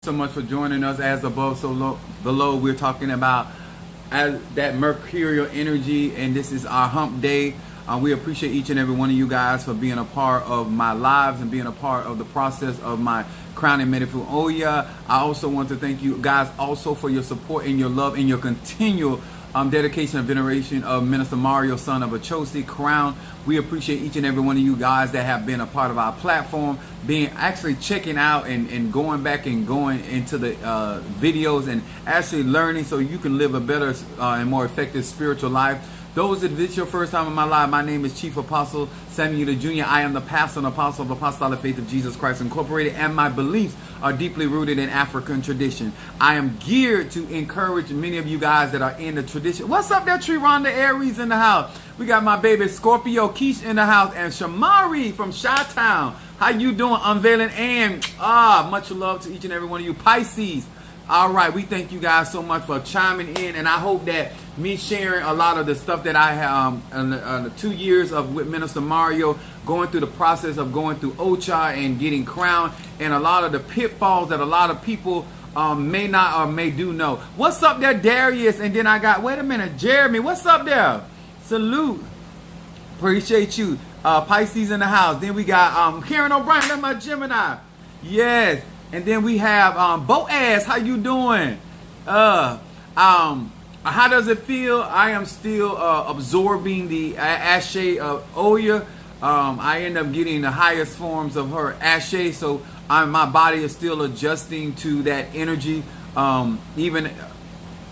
so much for joining us. As above, so low, below. We're talking about as that mercurial energy, and this is our hump day. We appreciate each and every one of you guys for being a part of my lives and being a part of the process of my crowning Medifu Oya. I also want to thank you guys also for your support and your love and your continual dedication and veneration of Minister Mario, son of Achosi Crown. We appreciate each and every one of you guys that have been a part of our platform, being actually checking out and going back and going into the videos and actually learning so you can live a better and more effective spiritual life. Those that this is your first time in my life, my name is Chief Apostle Samuel Jr. I am the pastor and apostle of the Apostolic Faith of Jesus Christ Incorporated, and my beliefs are deeply rooted in African tradition. I am geared to encourage many of you guys that are in the tradition. What's up there, Triranda Aries in the house? We got my baby Scorpio Keish in the house, and Shamari from Chi-Town. How you doing? Unveiling and much love to each and every one of you Pisces. All right, we thank you guys so much for chiming in, and I hope that me sharing a lot of the stuff that I have in the 2 years of with Minister Mario, going through the process of going through Ocha and getting crowned, and a lot of the pitfalls that a lot of people may not or may do know. What's up there, Darius? And then I got, wait a minute, Jeremy. What's up there? Salute. Appreciate you. Pisces in the house. Then we got Karen O'Brien. That's my Gemini. Yes. And then we have Boaz. How you doing? How does it feel? I am still absorbing the Ashe of Oya. I end up getting the highest forms of her Ashe, so my body is still adjusting to that energy.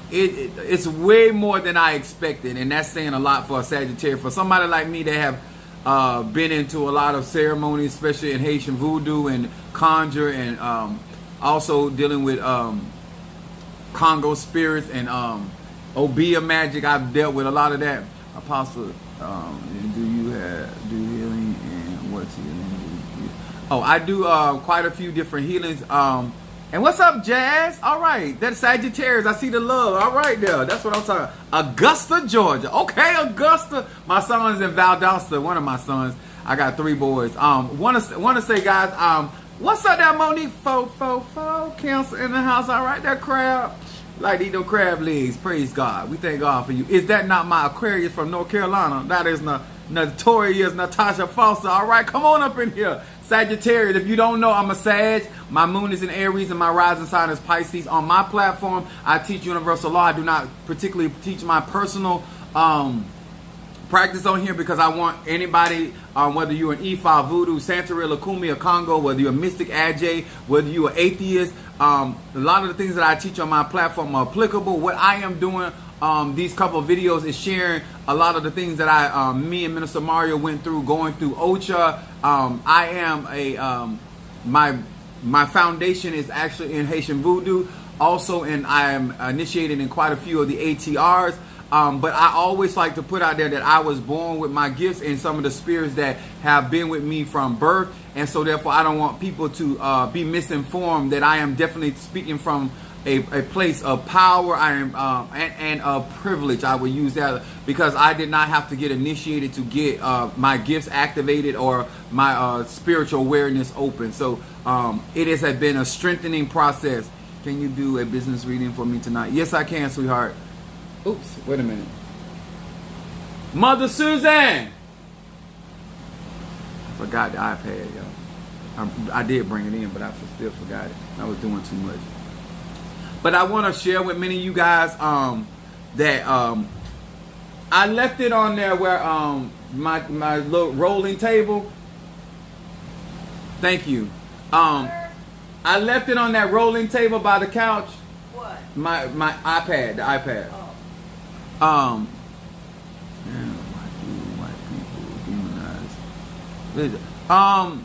It's way more than I expected, and that's saying a lot for a Sagittarius. For somebody like me that have been into a lot of ceremonies, especially in Haitian voodoo and conjure, and also dealing with Congo spirits and Obeah magic. I've dealt with a lot of that. Apostle, do healing, and what's healing? Oh, I do quite a few different healings. And what's up, Jazz? All right, that's Sagittarius. I see the love. All right, there. That's what I'm talking about. Augusta, Georgia. Okay, Augusta. My son's in Valdosta. One of my sons. I got 3 boys. Want to say, guys. What's up, there, Monique? Cancer in the house. All right, that crab. Like eat them crab legs. Praise God. We thank God for you. Is that not my Aquarius from North Carolina? That is Notorious Natasha Foster. All right, come on up in here. Sagittarius, if you don't know, I'm a Sag. My moon is in Aries and my rising sign is Pisces. On my platform, I teach universal law. I do not particularly teach my personal practice on here because I want anybody, whether you're an Ifa, Voodoo, Santeria, Lakumi, or Congo, whether you're a mystic, Ajay, whether you're an atheist, a lot of the things that I teach on my platform are applicable. What I am doing these couple of videos is sharing a lot of the things that me and Minister Mario went through going through Ocha. I am my foundation is actually in Haitian Voodoo, also, and I am initiated in quite a few of the ATRs. But I always like to put out there that I was born with my gifts and some of the spirits that have been with me from birth. And so therefore I don't want people to be misinformed that I am definitely speaking from a place of power. I am and of privilege. I will use that because I did not have to get initiated to get my gifts activated or my spiritual awareness open. So it has been a strengthening process. Can you do a business reading for me tonight? Yes, I can, sweetheart. Oops, wait a minute. Mother Suzanne! I forgot the iPad, y'all. I did bring it in, but I still forgot it. I was doing too much. But I want to share with many of you guys that I left it on there where my little rolling table. Thank you. I left it on that rolling table by the couch. What? My iPad, the iPad. Oh. White people demonize.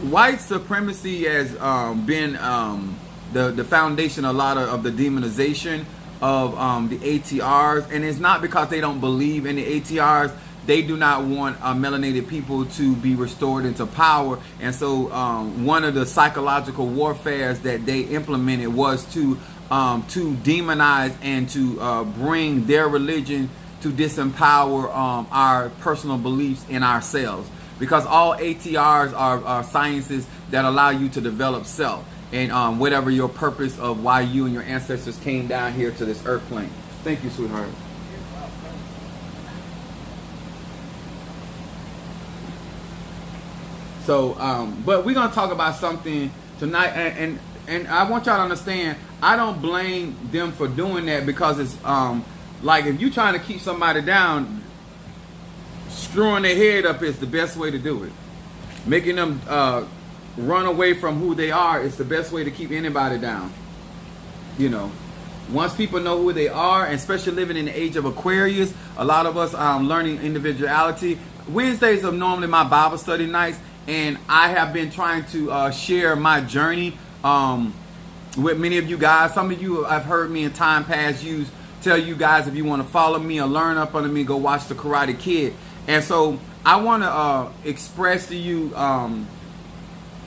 White supremacy has been the foundation of a lot of the demonization of the ATRs, and it's not because they don't believe in the ATRs. They do not want melanated people to be restored into power, and so one of the psychological warfares that they implemented was to demonize and to bring their religion to disempower our personal beliefs in ourselves, because all ATRs are sciences that allow you to develop self. and whatever your purpose of why you and your ancestors came down here to this earth plane. Thank you, sweetheart. So, but we're gonna talk about something tonight, and I want y'all to understand. I don't blame them for doing that, because it's like if you're trying to keep somebody down, screwing their head up is the best way to do it. Making them run away from who they are is the best way to keep anybody down. You know, once people know who they are, and especially living in the age of Aquarius, a lot of us learning individuality. Wednesdays are normally my Bible study nights, and I have been trying to share my journey with many of you guys. Some of you have heard me in time past tell you guys, if you want to follow me or learn up under me, go watch The Karate Kid. And so I want to express to you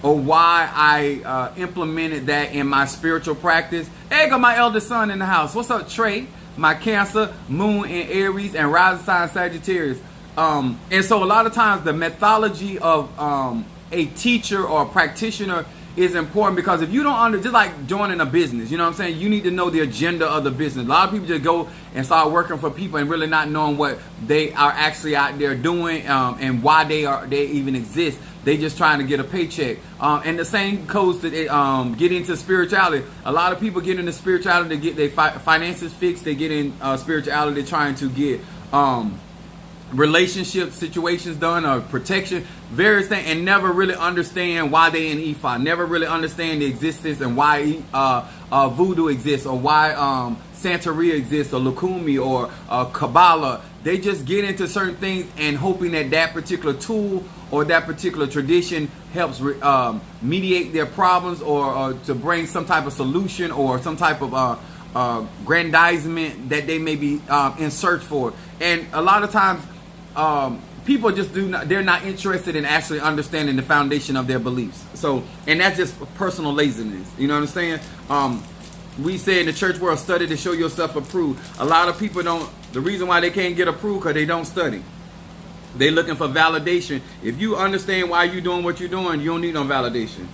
or why I implemented that in my spiritual practice. Hey, got my eldest son in the house. What's up, Trey? My Cancer, Moon in Aries, and rising sign Sagittarius. And so a lot of times the methodology of a teacher or a practitioner is important, because if you don't just like joining a business, you know what I'm saying, you need to know the agenda of the business. A lot of people just go and start working for people and really not knowing what they are actually out there doing, and why they even exist. They just trying to get a paycheck. And the same goes to get into spirituality. A lot of people get into spirituality to get their finances fixed. They get in spirituality trying to get relationship situations done, or protection, various things, and never really understand why they in Ifa, never really understand the existence and why voodoo exists, or why Santeria exists, or Lukumi, or Kabbalah. They just get into certain things and hoping that that particular tool or that particular tradition helps mediate their problems, or to bring some type of solution or some type of grandizement that they may be in search for. And a lot of times people just they're not interested in actually understanding the foundation of their beliefs. So, and that's just personal laziness. You know what I'm saying? We say in the church world, study to show yourself approved. A lot of people don't. The reason why they can't get approved, because they don't study. They looking for validation. If you understand why you're doing what you're doing, you don't need no validation.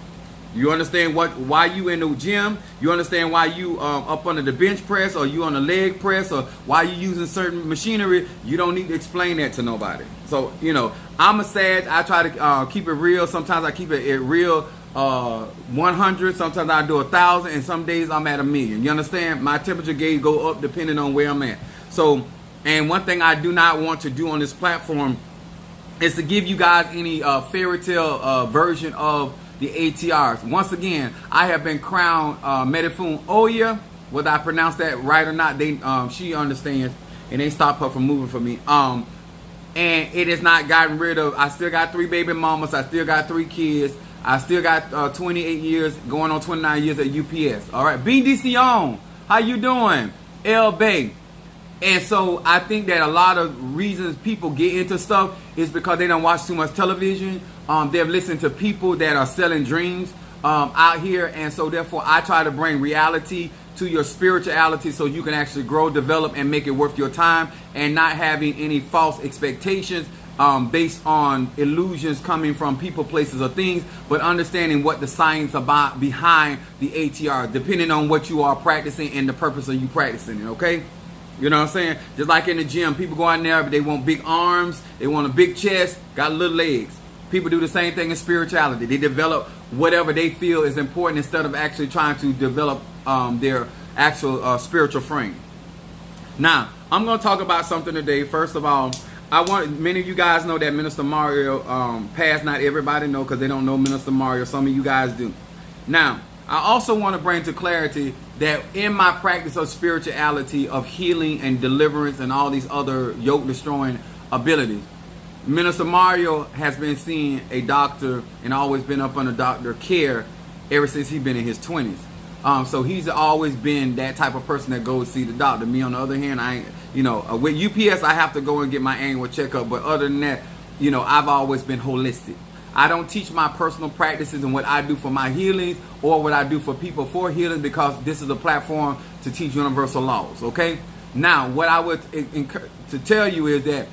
You understand why you in the gym. You understand why you up under the bench press, or you on the leg press, or why you using certain machinery. You don't need to explain that to nobody. So, you know, I'm a Sag. I try to keep it real. Sometimes I keep it real 100. Sometimes I do 1,000, and some days I'm at 1,000,000. You understand? My temperature gauge go up depending on where I'm at. So, and one thing I do not want to do on this platform is to give you guys any fairy tale version of the ATRs. Once again, I have been crowned Medifun Oya. Whether I pronounce that right or not, she understands, and they stop her from moving for me. And it has not gotten rid of. I still got 3 baby mamas. I still got 3 kids. I still got 28 years, going on 29 years at UPS. All right, BDC on. How you doing, L Bay? And so I think that a lot of reasons people get into stuff is because they don't watch too much television. They've listened to people that are selling dreams out here. And so therefore I try to bring reality to your spirituality, so you can actually grow, develop, and make it worth your time, and not having any false expectations based on illusions coming from people, places, or things, but understanding what the science about behind the ATR, depending on what you are practicing and the purpose of you practicing it, okay? You know what I'm saying? Just like in the gym, people go in there, but they want big arms, they want a big chest, got little legs. People do the same thing in spirituality. They develop whatever they feel is important instead of actually trying to develop their actual spiritual frame. Now, I'm going to talk about something today. First of all, I want many of you guys know that Minister Mario passed. Not everybody know, because they don't know Minister Mario. Some of you guys do. Now, I also want to bring to clarity that in my practice of spirituality, of healing and deliverance and all these other yoke-destroying abilities, Minister Mario has been seeing a doctor and always been up under doctor care ever since he's been in his 20s. So he's always been that type of person that goes see the doctor. Me, on the other hand, I ain't, with UPS, I have to go and get my annual checkup. But other than that, I've always been holistic. I don't teach my personal practices and what I do for my healings or what I do for people for healing, because this is a platform to teach universal laws, okay? Now, what I would to tell you is that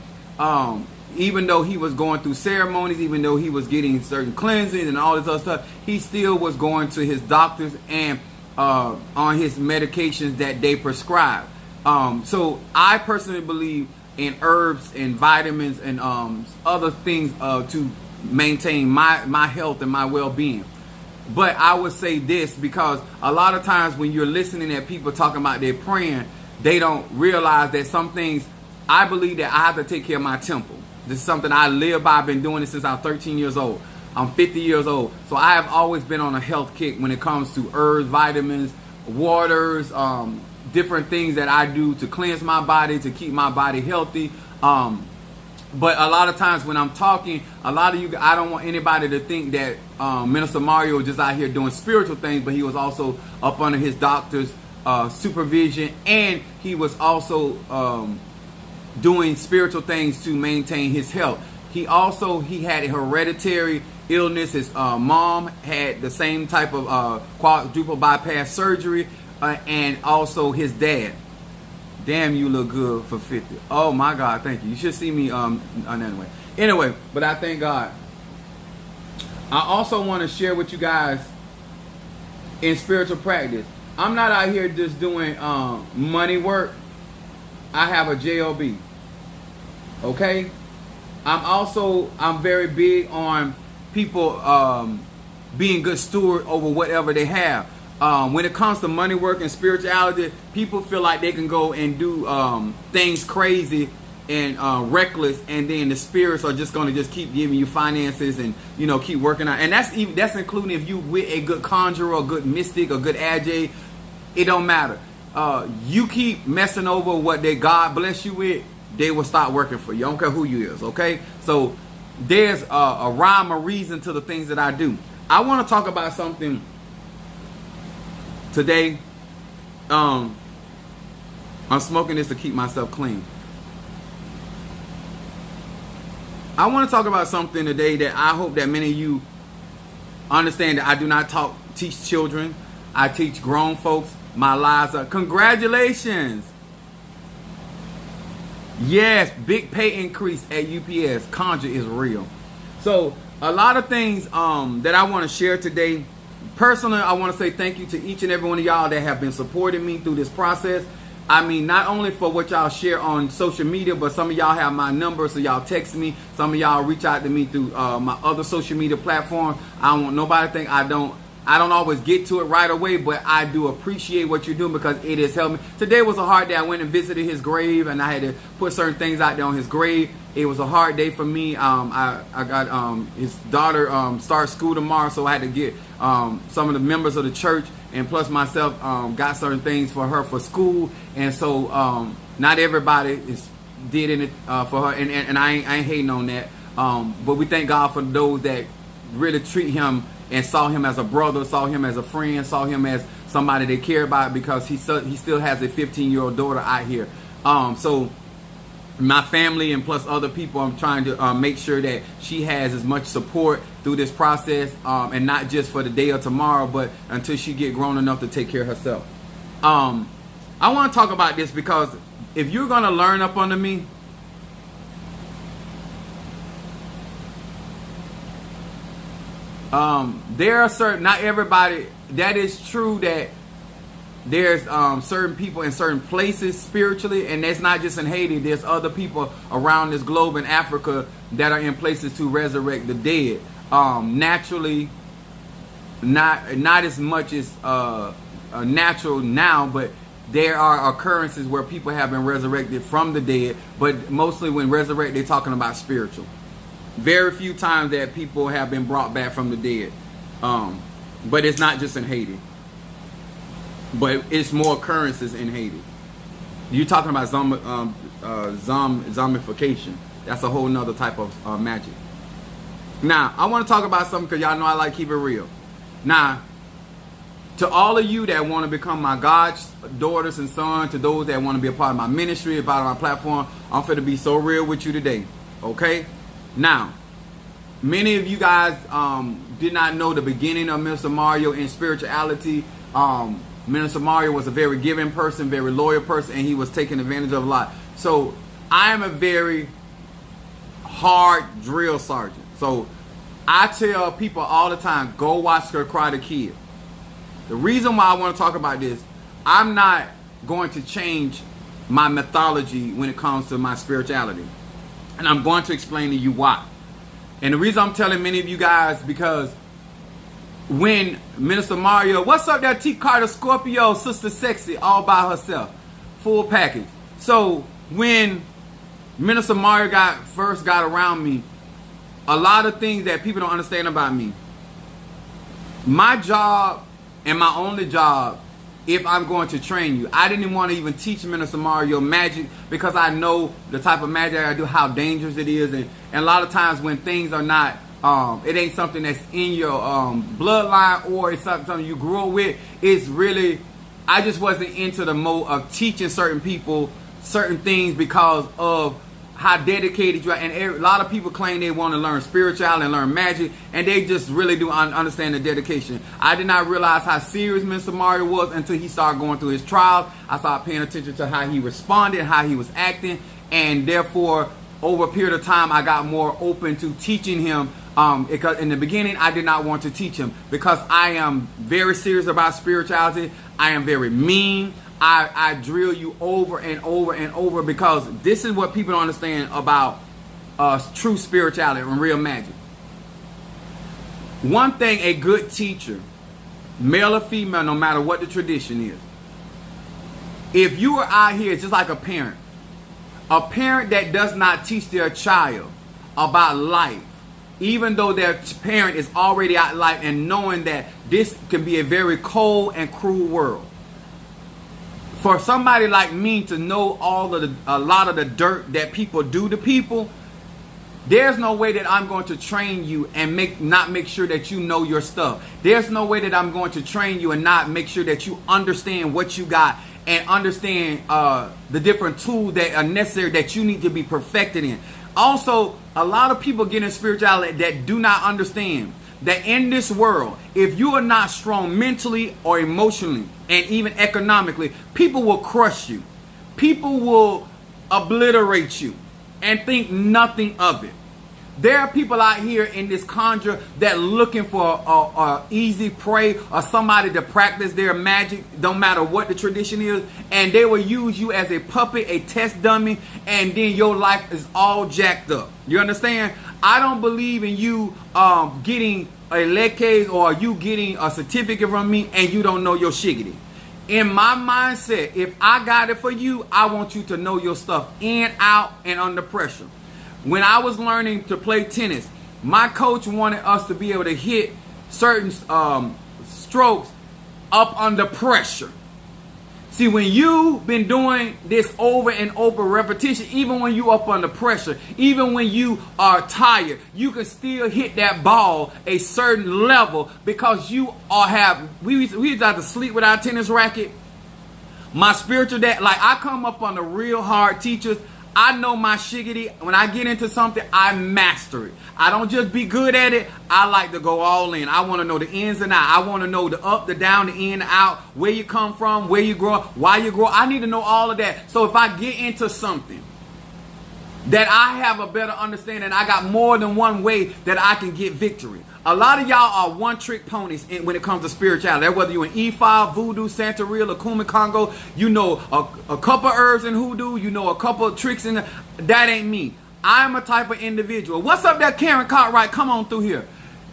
even though he was going through ceremonies, even though he was getting certain cleansings and all this other stuff, he still was going to his doctors and on his medications that they prescribe. So I personally believe in herbs and vitamins and other things to maintain my health and my well-being. But I would say this, because a lot of times when you're listening at people talking about they're praying, they don't realize that some things, I believe that I have to take care of my temple. This is something I live by. I've been doing this since I was 13 years old. I'm 50 years old. So I have always been on a health kick when it comes to herbs, vitamins, waters, different things that I do to cleanse my body, to keep my body healthy. But a lot of times when I'm talking, a lot of you, I don't want anybody to think that Minister Mario was just out here doing spiritual things, but he was also up under his doctor's supervision, and he was also doing spiritual things to maintain his health. He had a hereditary illness. His mom had the same type of quadruple bypass surgery, and also his dad. Damn, you look good for 50. Oh my God, thank you. You should see me anyway, but I thank God. I also want to share with you guys in spiritual practice. I'm not out here just doing money work. I have a JOB. Okay? I'm very big on people being good steward over whatever they have. When it comes to money work and spirituality, people feel like they can go and do things crazy and reckless, and then the spirits are just going to just keep giving you finances and keep working out. And that's including if you with a good conjurer, a good mystic, a good agi. It don't matter. You keep messing over what God bless you with, they will start working for you. I don't care who you is. Okay, so there's a rhyme or reason to the things that I do. I want to talk about something today. I'm smoking this to keep myself clean. I want to talk about something today that I hope that many of you understand, that I do not teach children. I teach grown folks. My lives are congratulations. Yes, big pay increase at UPS. Conjure is real. So a lot of things that I want to share today. Personally, I want to say thank you to each and every one of y'all that have been supporting me through this process. I mean, not only for what y'all share on social media, but some of y'all have my number, so y'all text me. Some of y'all reach out to me through my other social media platforms. I don't want nobody to think I don't always get to it right away, but I do appreciate what you're doing, because it has helped me. Today was a hard day. I went and visited his grave, and I had to put certain things out there on his grave. It was a hard day for me. I got his daughter starts school tomorrow, so I had to get some of the members of the church and plus myself got certain things for her for school, and so not everybody did it for her, and I ain't hating on that. But we thank God for those that really treat him and saw him as a brother, saw him as a friend, saw him as somebody they care about, because he still has a 15-year-old daughter out here. So my family and plus other people, I'm trying to make sure that she has as much support through this process, and not just for the day or tomorrow, but until she get grown enough to take care of herself. I want to talk about this because if you're going to learn up under me, there are certain, not everybody, that is true that there's certain people in certain places spiritually, and that's not just in Haiti. There's other people around this globe in Africa that are in places to resurrect the dead. Naturally, not as much as natural now, but there are occurrences where people have been resurrected from the dead, but mostly when resurrected, they're talking about spiritual. Very few times that people have been brought back from the dead. But it's not just in Haiti. But it's more occurrences in Haiti. You're talking about zombification. That's a whole nother type of magic. Now, I want to talk about something because y'all know I like keep it real. Now, to all of you that want to become my God's daughters and sons, to those that want to be a part of my ministry, a part of my platform, I'm finna be so real with you today. Okay? Now, many of you guys did not know the beginning of Minister Mario in spirituality. Minister Mario was a very giving person, very loyal person, and he was taken advantage of a lot. So I am a very hard drill sergeant. So I tell people all the time, go watch the Karate Kid. The reason why I want to talk about this, I'm not going to change my methodology when it comes to my spirituality. And I'm going to explain to you why. And the reason I'm telling many of you guys, because when Minister Mario, what's up there, T. Carter, Scorpio, Sister Sexy, all by herself, full package. So when Minister Mario first got around me, a lot of things that people don't understand about me. My job and my only job, if I'm going to train you, I didn't want to even teach Minister Mario magic because I know the type of magic I do, how dangerous it is, and a lot of times when things are not, it ain't something that's in your bloodline, or it's something you grew up with. It's really, I just wasn't into the mode of teaching certain people certain things because of how dedicated you are. And a lot of people claim they want to learn spirituality and learn magic, and they just really do understand the dedication. I did not realize how serious Mr. Mario was until he started going through his trials. I started paying attention to how he responded, how he was acting, and therefore over a period of time I got more open to teaching him. Because in the beginning I did not want to teach him because I am very serious about spirituality. I am very mean. I drill you over and over and over because this is what people don't understand about true spirituality and real magic. One thing a good teacher, male or female, no matter what the tradition is, if you are out here, it's just like a parent that does not teach their child about life, even though their parent is already out in life and knowing that this can be a very cold and cruel world. For somebody like me to know a lot of the dirt that people do to people, there's no way that I'm going to train you and not make sure that you know your stuff. There's no way that I'm going to train you and not make sure that you understand what you got and understand the different tools that are necessary that you need to be perfected in. Also, a lot of people get in spirituality that do not understand that in this world, if you are not strong mentally or emotionally and even economically, people will crush you. People will obliterate you and think nothing of it. There are people out here in this conjure that looking for a easy prey or somebody to practice their magic, don't matter what the tradition is, and they will use you as a puppet, a test dummy, and then your life is all jacked up. You understand? I don't believe in you getting a leg case or you getting a certificate from me and you don't know your shiggity. In my mindset, if I got it for you, I want you to know your stuff in, out, and under pressure. When I was learning to play tennis, my coach wanted us to be able to hit certain strokes up under pressure. See, when you've been doing this over and over repetition, even when you up under pressure, even when you are tired, you can still hit that ball a certain level because you we used to have to sleep with our tennis racket. My spiritual dad, like I come up under real hard teachers. I know my shiggity. When I get into something, I master it. I don't just be good at it. I like to go all in. I want to know the ins and outs. I want to know the up, the down, the in, the out, where you come from, where you grow, why you grow. I need to know all of that. So if I get into something that I have a better understanding, I got more than one way that I can get victory. A lot of y'all are one-trick ponies when it comes to spirituality. Whether you're in E5, Voodoo, Santeria, Lakuma, Congo, you know a couple herbs in Hoodoo, you know a couple of tricks in that ain't me. I'm a type of individual. What's up there, Karen Cartwright? Come on through here.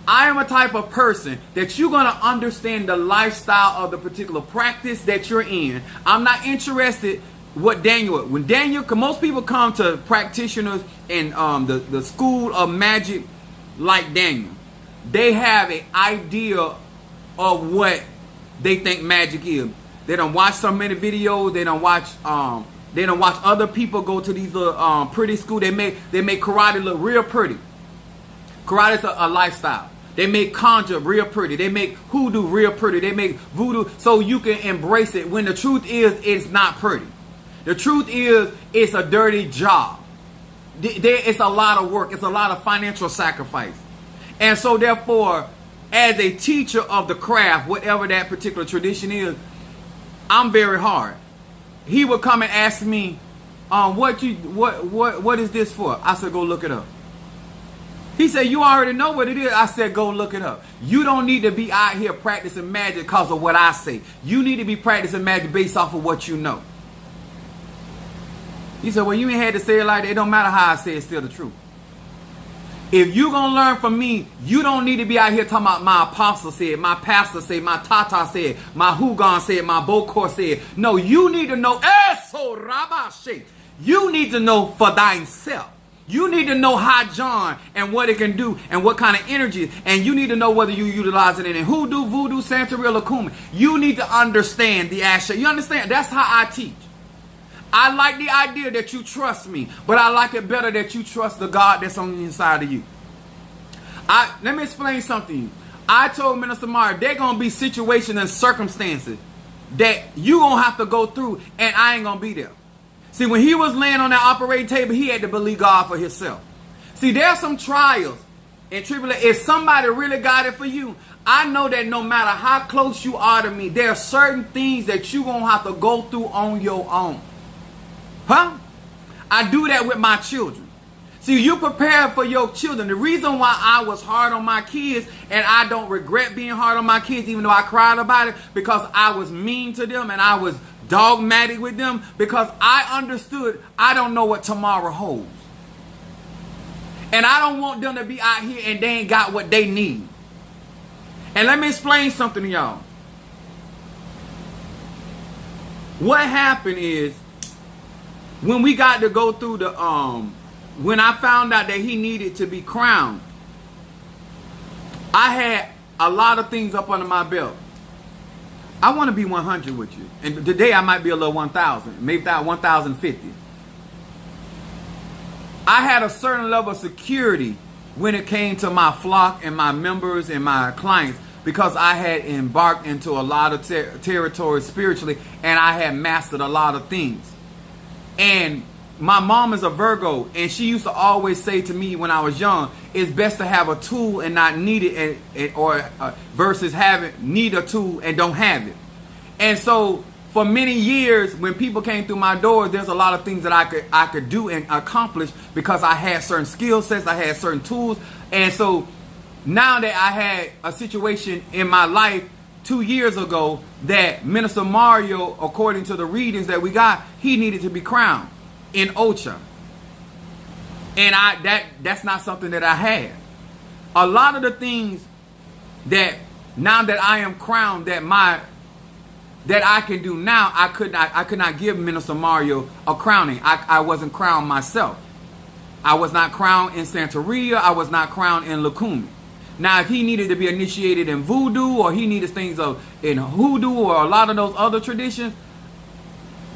I am a type of person that you're going to understand the lifestyle of the particular practice that you're in. I'm not interested what Daniel, when Daniel, cause most people come to practitioners in the school of magic like Daniel. They have an idea of what they think magic is. They don't watch so many videos. They don't watch other people go to these little pretty school. They make karate look real pretty. Karate's a lifestyle. They make conjure real pretty. They make hoodoo real pretty. They make voodoo so you can embrace it. When the truth is, it's not pretty. The truth is, it's a dirty job. It's a lot of work. It's a lot of financial sacrifice. And so therefore, as a teacher of the craft, whatever that particular tradition is, I'm very hard. He would come and ask me, what is this for? I said, go look it up. He said, you already know what it is. I said, go look it up. You don't need to be out here practicing magic because of what I say. You need to be practicing magic based off of what you know. He said, well, you ain't had to say it like that. It don't matter how I say it, it's still the truth. If you going to learn from me, you don't need to be out here talking about my apostle said, my pastor said, my tata said, my Hugon said, my Bokor said. No, you need to know, you need to know for thyself. You need to know how John and what it can do and what kind of energy. And you need to know whether you utilize it in hoodoo, voodoo, Santeria, Lakumi. You need to understand the Asha. You understand? That's how I teach. I like the idea that you trust me, but I like it better that you trust the God that's on the inside of you. Let me explain something to you. I told Minister Mario, there going to be situations and circumstances that you going to have to go through, and I ain't going to be there. See, when he was laying on that operating table, he had to believe God for himself. See, there are some trials and tribulations. If somebody really got it for you, I know that no matter how close you are to me, there are certain things that you're going to have to go through on your own. Huh? I do that with my children. See, you prepare for your children. The reason why I was hard on my kids, and I don't regret being hard on my kids, even though I cried about it, because I was mean to them and I was dogmatic with them, because I understood I don't know what tomorrow holds. And I don't want them to be out here and they ain't got what they need. And let me explain something to y'all. What happened is, when we got to go through the, when I found out that he needed to be crowned, I had a lot of things up under my belt. I want to be 100 with you. And today I might be a little 1,000, maybe 1,050. I had a certain level of security when it came to my flock and my members and my clients, because I had embarked into a lot of territory spiritually, and I had mastered a lot of things. And my mom is a Virgo, and she used to always say to me when I was young, it's best to have a tool and not need it, versus need a tool and don't have it. And so for many years, when people came through my door, there's a lot of things that I could do and accomplish because I had certain skill sets, I had certain tools. And so now that I had a situation in my life 2 years ago that Minister Mario, according to the readings that we got, he needed to be crowned in Ocha. And that's not something that I had. A lot of the things that now that I am crowned, that I can do now, I could not give Minister Mario a crowning. I wasn't crowned myself. I was not crowned in Santeria. I was not crowned in Lakumi. Now, if he needed to be initiated in voodoo, or he needed things in hoodoo, or a lot of those other traditions,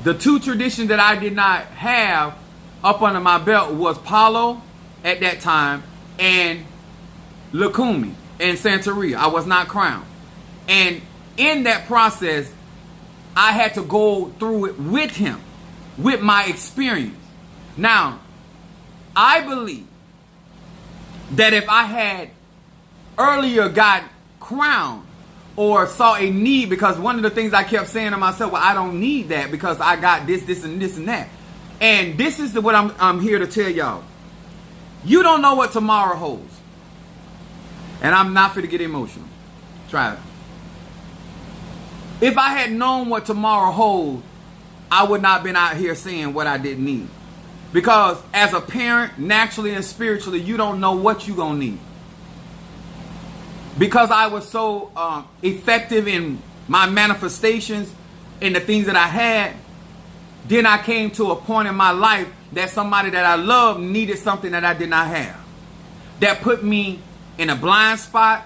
the two traditions that I did not have up under my belt was Palo at that time and Lakumi and Santeria. I was not crowned. And in that process, I had to go through it with him, with my experience. Now, I believe that if I had earlier got crowned or saw a need, because one of the things I kept saying to myself, well, I don't need that because I got this, this, and this, and that. And this is what I'm here to tell y'all. You don't know what tomorrow holds. And I'm not for to get emotional. Try it. If I had known what tomorrow holds, I would not have been out here saying what I didn't need. Because as a parent, naturally and spiritually, you don't know what you're going to need. Because I was so effective in my manifestations and the things that I had, then I came to a point in my life that somebody that I loved needed something that I did not have. That put me in a blind spot.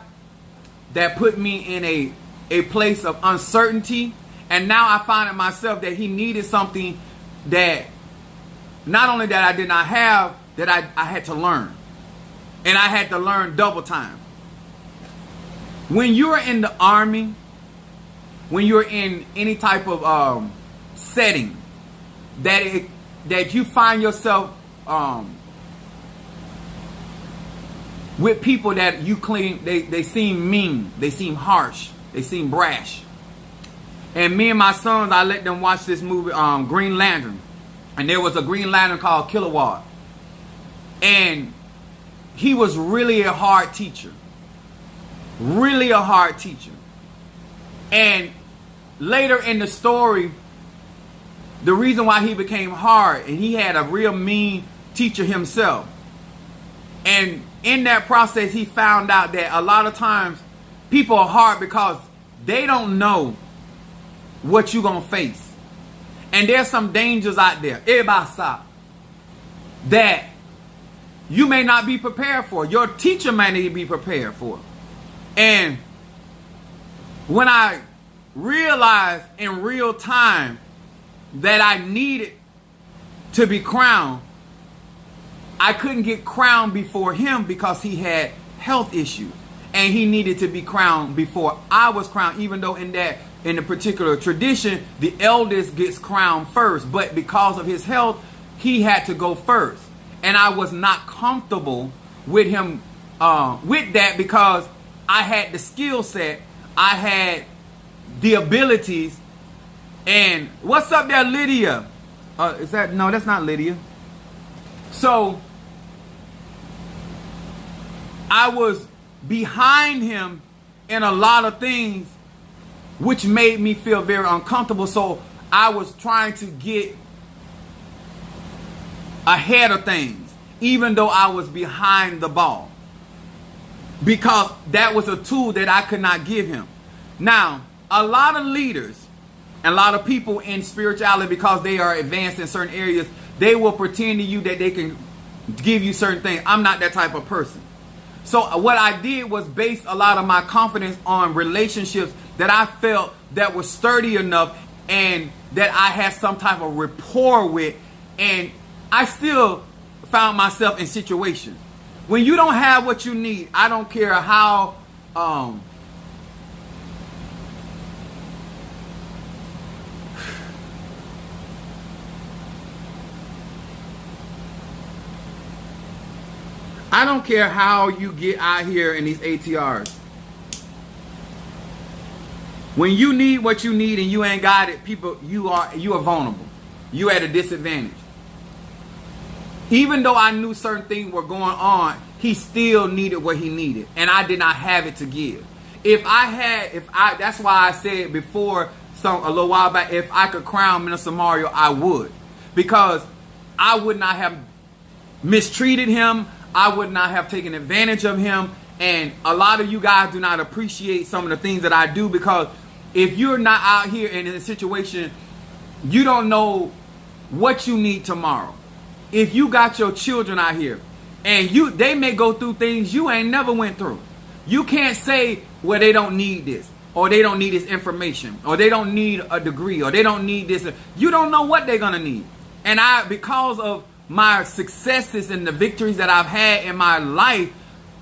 That put me in a place of uncertainty. And now I find in myself that he needed something that not only that I did not have, that I had to learn. And I had to learn double time. When you're in the army, when you're in any type of setting, that you find yourself with people that you claim they seem mean, they seem harsh, they seem brash. And me and my sons, I let them watch this movie, Green Lantern. And there was a Green Lantern called Kilowatt. And he was really a hard teacher. Really a hard teacher. And later in the story, the reason why he became hard, and he had a real mean teacher himself. And in that process, he found out that a lot of times people are hard because they don't know what you're going to face. And there's some dangers out there, that you may not be prepared for. Your teacher may need to be prepared for. And when I realized in real time that I needed to be crowned, I couldn't get crowned before him because he had health issues. And he needed to be crowned before I was crowned, even though in the particular tradition, the eldest gets crowned first. But because of his health, he had to go first. And I was not comfortable with him with that, because I had the skill set, I had the abilities. And what's up there, Lydia? No, that's not Lydia. So I was behind him in a lot of things, which made me feel very uncomfortable. So I was trying to get ahead of things, even though I was behind the ball, because that was a tool that I could not give him. Now, a lot of leaders and a lot of people in spirituality, because they are advanced in certain areas, they will pretend to you that they can give you certain things. I'm not that type of person. So what I did was base a lot of my confidence on relationships that I felt that were sturdy enough and that I had some type of rapport with. And I still found myself in situations when you don't have what you need. I don't care how I don't care how you get out here in these ATRs. When you need what you need and you ain't got it, people, you are vulnerable. You at a disadvantage. Even though I knew certain things were going on, he still needed what he needed, and I did not have it to give. That's why I said before a little while back, if I could crown Minister Mario, I would, because I would not have mistreated him. I would not have taken advantage of him. And a lot of you guys do not appreciate some of the things that I do, because if you're not out here in a situation, you don't know what you need tomorrow. If you got your children out here and they may go through things you ain't never went through. You can't say, well, they don't need this, or they don't need this information, or they don't need a degree, or they don't need this. You don't know what they're going to need. And because of my successes and the victories that I've had in my life,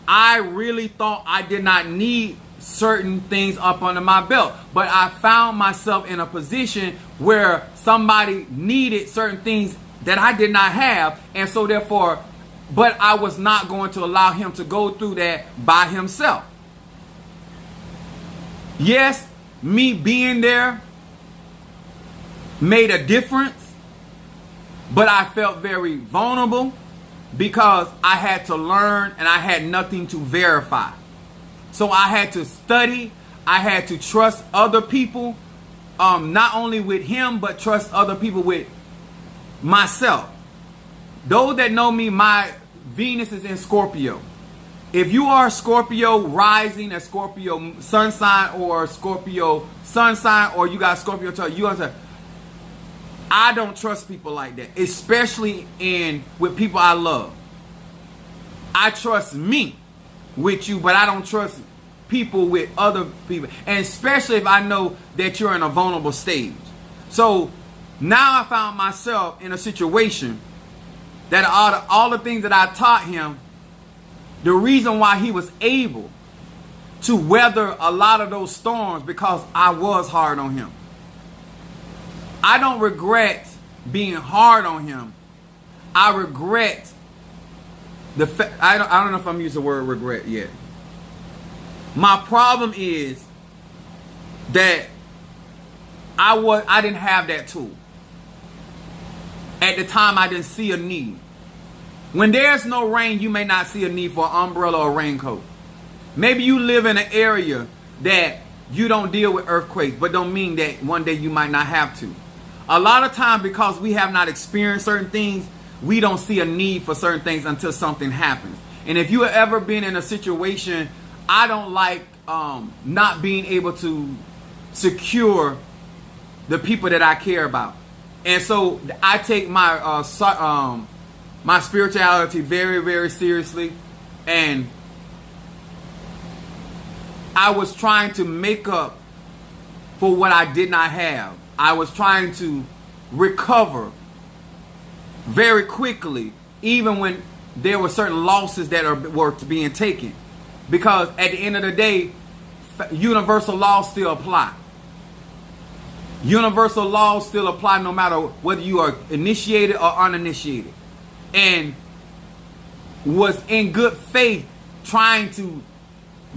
I really thought I did not need certain things up under my belt. But I found myself in a position where somebody needed certain things that I did not have. And so therefore, but I was not going to allow him to go through that by himself. Yes, me being there made a difference, but I felt very vulnerable because I had to learn and I had nothing to verify. So I had to study. I had to trust other people, not only with him, but trust other people with myself. Those that know me, my Venus is in Scorpio. If you are Scorpio rising, a Scorpio sun sign, or Scorpio sun sign, or you got Scorpio, you understand. I don't trust people like that, especially with people I love. I trust me with you, but I don't trust people with other people, and especially if I know that you're in a vulnerable stage. So now I found myself in a situation that all the things that I taught him, the reason why he was able to weather a lot of those storms, because I was hard on him. I don't regret being hard on him. I regret the fact, I don't know if I'm using the word regret yet. My problem is that I didn't have that tool. At the time, I didn't see a need. When there's no rain, you may not see a need for an umbrella or a raincoat. Maybe you live in an area that you don't deal with earthquakes, but don't mean that one day you might not have to. A lot of times, because we have not experienced certain things, we don't see a need for certain things until something happens. And if you have ever been in a situation, I don't like not being able to secure the people that I care about. And so I take my my spirituality very, very seriously. And I was trying to make up for what I did not have. I was trying to recover very quickly, even when there were certain losses that were being taken. Because at the end of the day, universal laws still apply. Universal laws still apply no matter whether you are initiated or uninitiated. And was in good faith trying to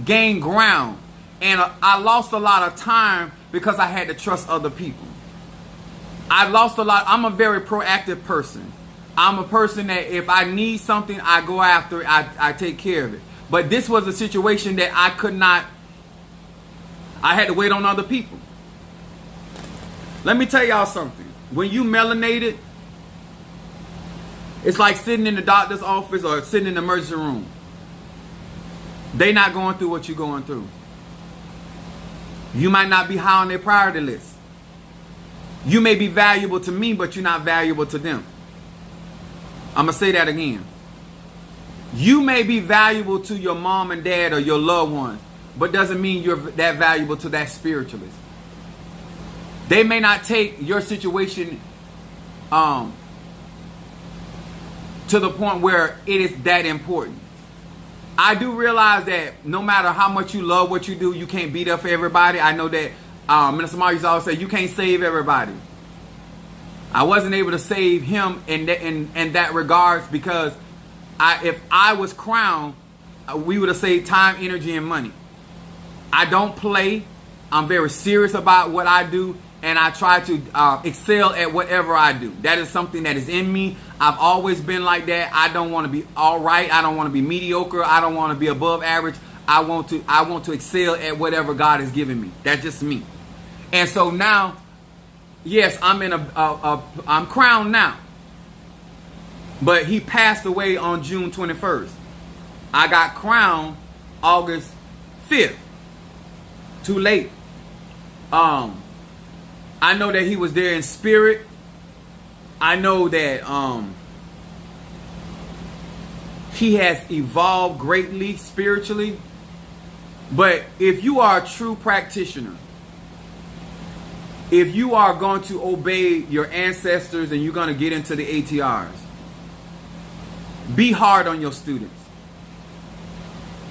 gain ground. And I lost a lot of time because I had to trust other people. I lost a lot. I'm a very proactive person. I'm a person that if I need something, I go after it. I take care of it. But this was a situation that I could not. I had to wait on other people. Let me tell y'all something. When you melanated, it's like sitting in the doctor's office or sitting in the emergency room. They not going through what you're going through. You might not be high on their priority list. You may be valuable to me, but you're not valuable to them. I'm going to say that again. You may be valuable to your mom and dad or your loved ones, but doesn't mean you're that valuable to that spiritualist. They may not take your situation to the point where it is that important. I do realize that no matter how much you love what you do, you can't beat up for everybody. I know that Minister Mark used to always say, you can't save everybody. I wasn't able to save him in that regards because if I was crowned, we would have saved time, energy, and money. I don't play. I'm very serious about what I do, and I try to excel at whatever I do. That is something that is in me. I've always been like that. I don't want to be all right. I don't want to be mediocre. I don't want to be above average. I want to excel at whatever God has given me. That's just me. And so now, yes, I'm in I'm crowned now. But he passed away on June 21st. I got crowned August 5th. Too late. I know that he was there in spirit. I know that he has evolved greatly spiritually. But if you are a true practitioner, if you are going to obey your ancestors and you're going to get into the ATRs, be hard on your students.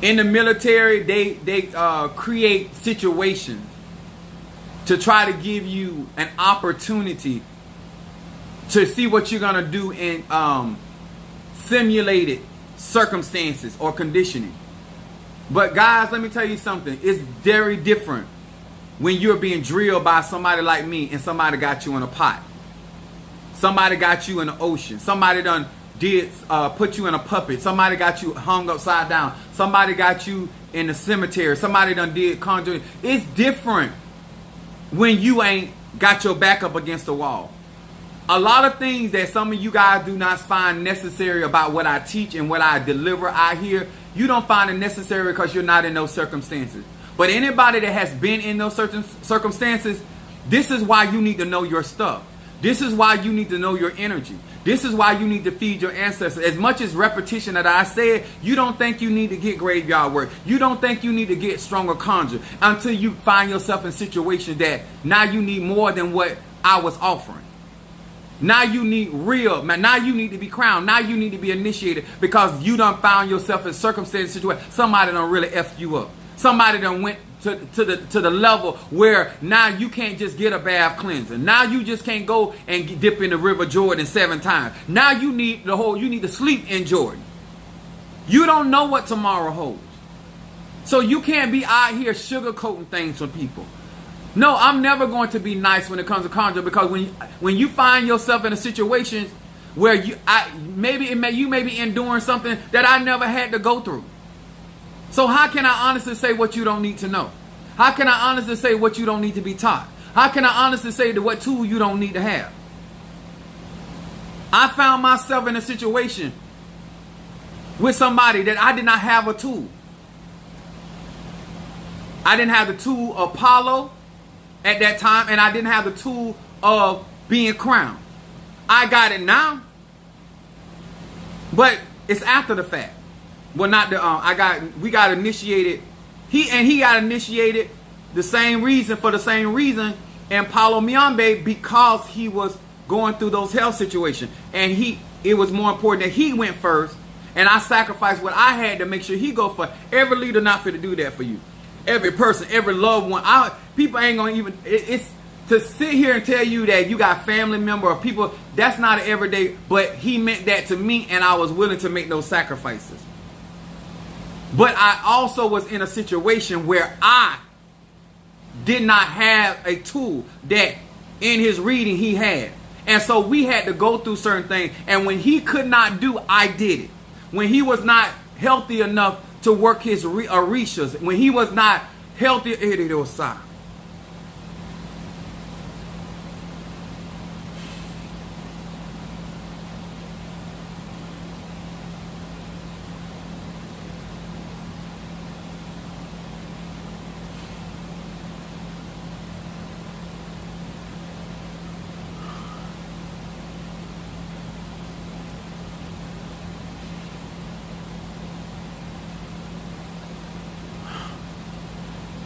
In the military, they create situations to try to give you an opportunity to see what you're going to do in simulated circumstances or conditioning. But guys, let me tell you something. It's very different when you're being drilled by somebody like me and somebody got you in a pot. Somebody got you in the ocean. Somebody done put you in a puppet. Somebody got you hung upside down. Somebody got you in the cemetery. Somebody done did conjuring. It's different when you ain't got your back up against the wall. A lot of things that some of you guys do not find necessary about what I teach and what I deliver out here, you don't find it necessary because you're not in those circumstances. But anybody that has been in those certain circumstances, this is why you need to know your stuff. This is why you need to know your energy. This is why you need to feed your ancestors. As much as repetition that I said, you don't think you need to get graveyard work. You don't think you need to get stronger conjure until you find yourself in situations that now you need more than what I was offering. Now you need real. Now you need to be crowned. Now you need to be initiated because you done found yourself in circumstances situation. Somebody done really effed you up. Somebody done went to the level where now you can't just get a bath cleanser. Now you just can't go and dip in the River Jordan 7 times. Now you need to sleep in Jordan. You don't know what tomorrow holds. So you can't be out here sugarcoating things for people. No, I'm never going to be nice when it comes to conjure because when you find yourself in a situation where you may be enduring something that I never had to go through. So how can I honestly say what you don't need to know? How can I honestly say what you don't need to be taught? How can I honestly say that what tool you don't need to have? I found myself in a situation with somebody that I did not have a tool. I didn't have the tool of Apollo at that time, and I didn't have the tool of being crowned. I got it now, but it's after the fact. Well, not the we got initiated. He got initiated the same reason and Paulo Miambe, because he was going through those health situations, and it was more important that he went first, and I sacrificed what I had to make sure he go for. Every leader not fit to do that for you. Every person, every loved one. People ain't gonna even. It's to sit here and tell you that you got family member or people. That's not an everyday. But he meant that to me, and I was willing to make those sacrifices. But I also was in a situation where I did not have a tool that in his reading he had. And so we had to go through certain things. And when he could not do, I did it. When he was not healthy enough to work his orishas, when he was not healthy,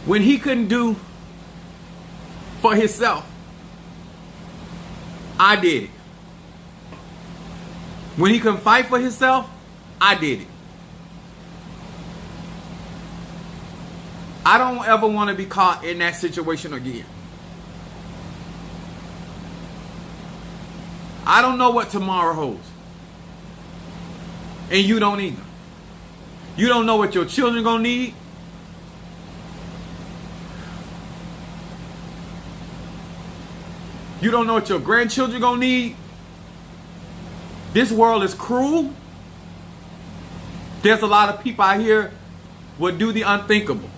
when he couldn't do for himself, I did it. When he couldn't fight for himself, I did it. I don't ever want to be caught in that situation again. I don't know what tomorrow holds. And you don't either. You don't know what your children gonna need. You don't know what your grandchildren gonna need. This world is cruel. There's a lot of people out here will do the unthinkable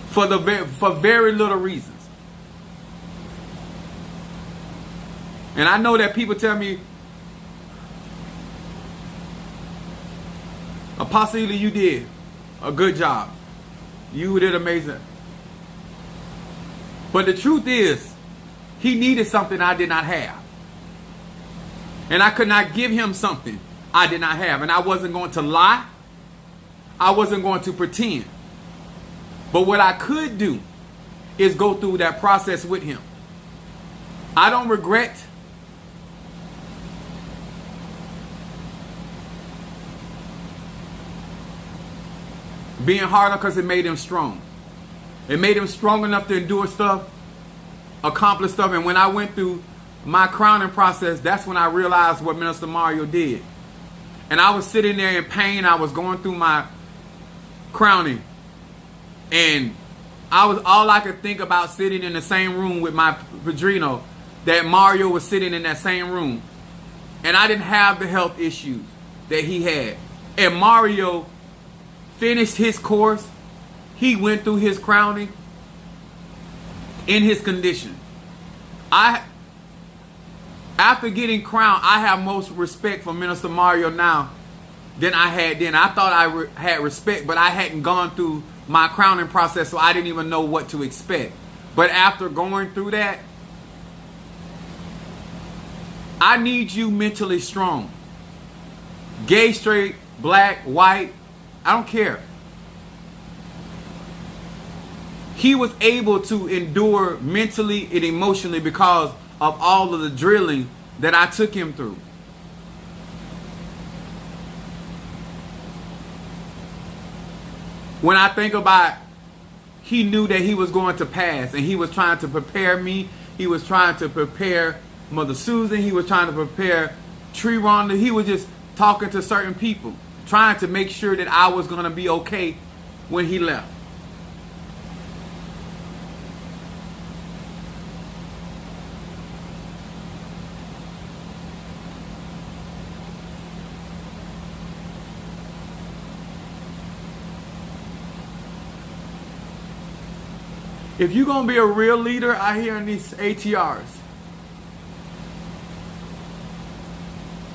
for very little reasons. And I know that people tell me, Apostle Ely, you did a good job. You did amazing. But the truth is, he needed something I did not have. And I could not give him something I did not have. And I wasn't going to lie. I wasn't going to pretend. But what I could do is go through that process with him. I don't regret being harder, because it made him strong. It made him strong enough to endure stuff, accomplish stuff. And when I went through my crowning process, that's when I realized what Minister Mario did. And I was sitting there in pain. I was going through my crowning, and all I could think about sitting in the same room with my padrino, that Mario was sitting in that same room. And I didn't have the health issues that he had. And Mario finished his course. He went through his crowning in his condition. After getting crowned, I have most respect for Minister Mario now than I had then. I thought I had respect, but I hadn't gone through my crowning process, so I didn't even know what to expect. But after going through that, I need you mentally strong. Gay, straight, black, white, I don't care. He was able to endure mentally and emotionally because of all of the drilling that I took him through. When I think about, he knew that he was going to pass, and he was trying to prepare me. He was trying to prepare Mother Susan. He was trying to prepare Tree Rhonda. He was just talking to certain people, trying to make sure that I was going to be okay when he left. If you're going to be a real leader out here in these ATRs,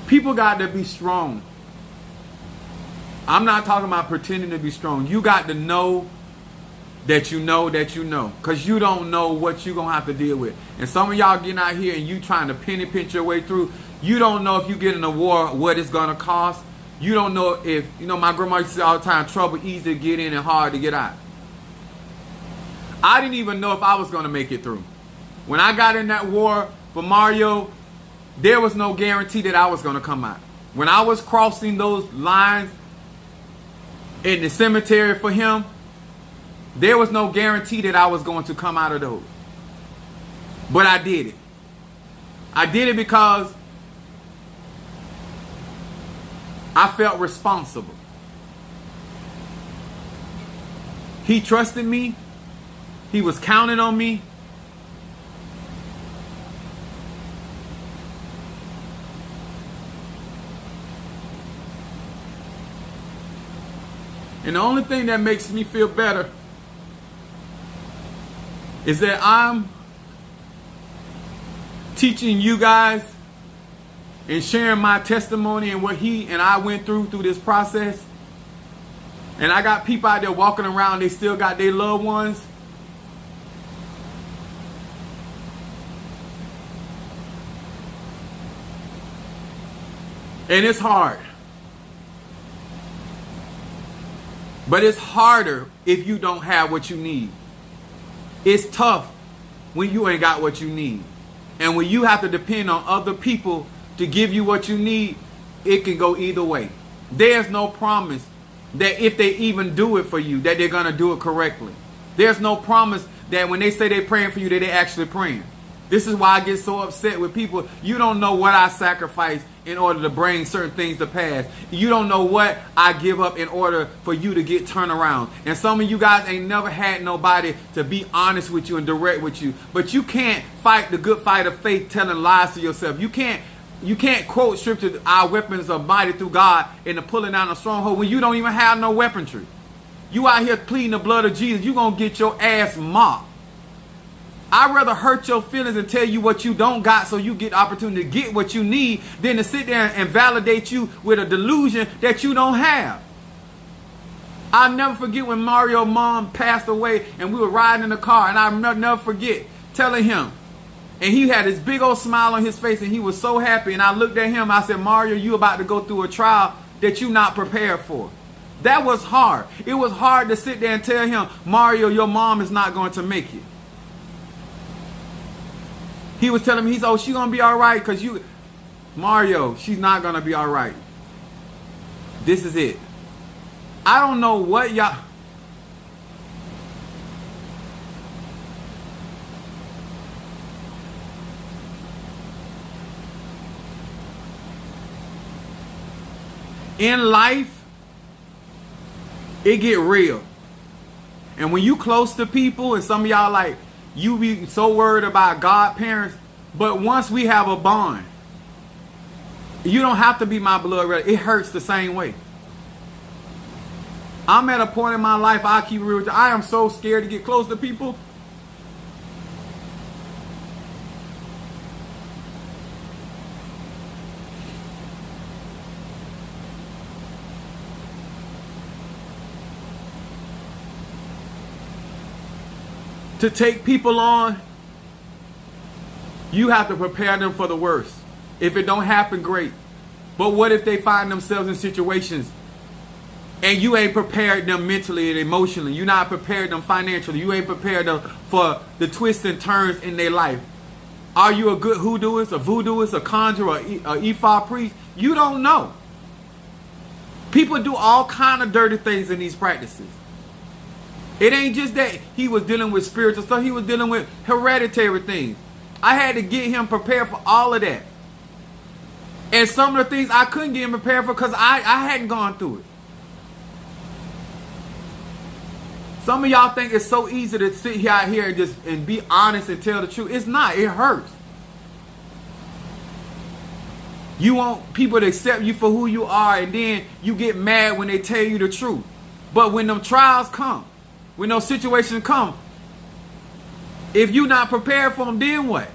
people got to be strong. I'm not talking about pretending to be strong. You got to know that you know that you know. Because you don't know what you're going to have to deal with. And some of y'all getting out here and you trying to penny pinch your way through. You don't know if you get in a war, what it's going to cost. You don't know if, my grandma used to say all the time, trouble easy to get in and hard to get out. I didn't even know if I was going to make it through. When I got in that war for Mario, there was no guarantee that I was going to come out. When I was crossing those lines in the cemetery for him, there was no guarantee that I was going to come out of those. But I did it. I did it because I felt responsible. He trusted me. He was counting on me. And the only thing that makes me feel better is that I'm teaching you guys and sharing my testimony and what he and I went through this process. And I got people out there walking around, they still got their loved ones. And it's hard. But it's harder if you don't have what you need. It's tough when you ain't got what you need. And when you have to depend on other people to give you what you need, it can go either way. There's no promise that if they even do it for you, that they're going to do it correctly. There's no promise that when they say they're praying for you, that they're actually praying. This is why I get so upset with people. You don't know what I sacrifice in order to bring certain things to pass. You don't know what I give up in order for you to get turned around. And some of you guys ain't never had nobody to be honest with you and direct with you. But you can't fight the good fight of faith telling lies to yourself. You can't quote scripture, our weapons are mighty through God in the pulling down a stronghold when you don't even have no weaponry. You out here pleading the blood of Jesus, you're going to get your ass mocked. I'd rather hurt your feelings and tell you what you don't got so you get opportunity to get what you need than to sit there and validate you with a delusion that you don't have. I'll never forget when Mario's mom passed away and we were riding in the car, and I'll never forget telling him, and he had this big old smile on his face and he was so happy, and I looked at him, I said, Mario, you about to go through a trial that you're not prepared for. That was hard. It was hard to sit there and tell him, Mario, your mom is not going to make it. He was telling me, she's going to be all right because Mario, she's not going to be all right. This is it. I don't know what y'all... In life, it get real. And when you close to people, and some of y'all like, you be so worried about godparents, but once we have a bond, you don't have to be my blood relative. It hurts the same way. I'm at a point in my life, I keep it real with you, I am so scared to get close to people. To take people on, you have to prepare them for the worst. If it don't happen, great. But what if they find themselves in situations and you ain't prepared them mentally and emotionally? You not prepared them financially. You ain't prepared them for the twists and turns in their life. Are you a good hoodooist, a voodooist, a conjurer, a Ifa priest? You don't know. People do all kind of dirty things in these practices. It ain't just that he was dealing with spiritual stuff. He was dealing with hereditary things. I had to get him prepared for all of that. And some of the things I couldn't get him prepared for because I hadn't gone through it. Some of y'all think it's so easy to sit out here and be honest and tell the truth. It's not. It hurts. You want people to accept you for who you are, and then you get mad when they tell you the truth. But when them trials come, when those situations come, If you not prepared for them, then what?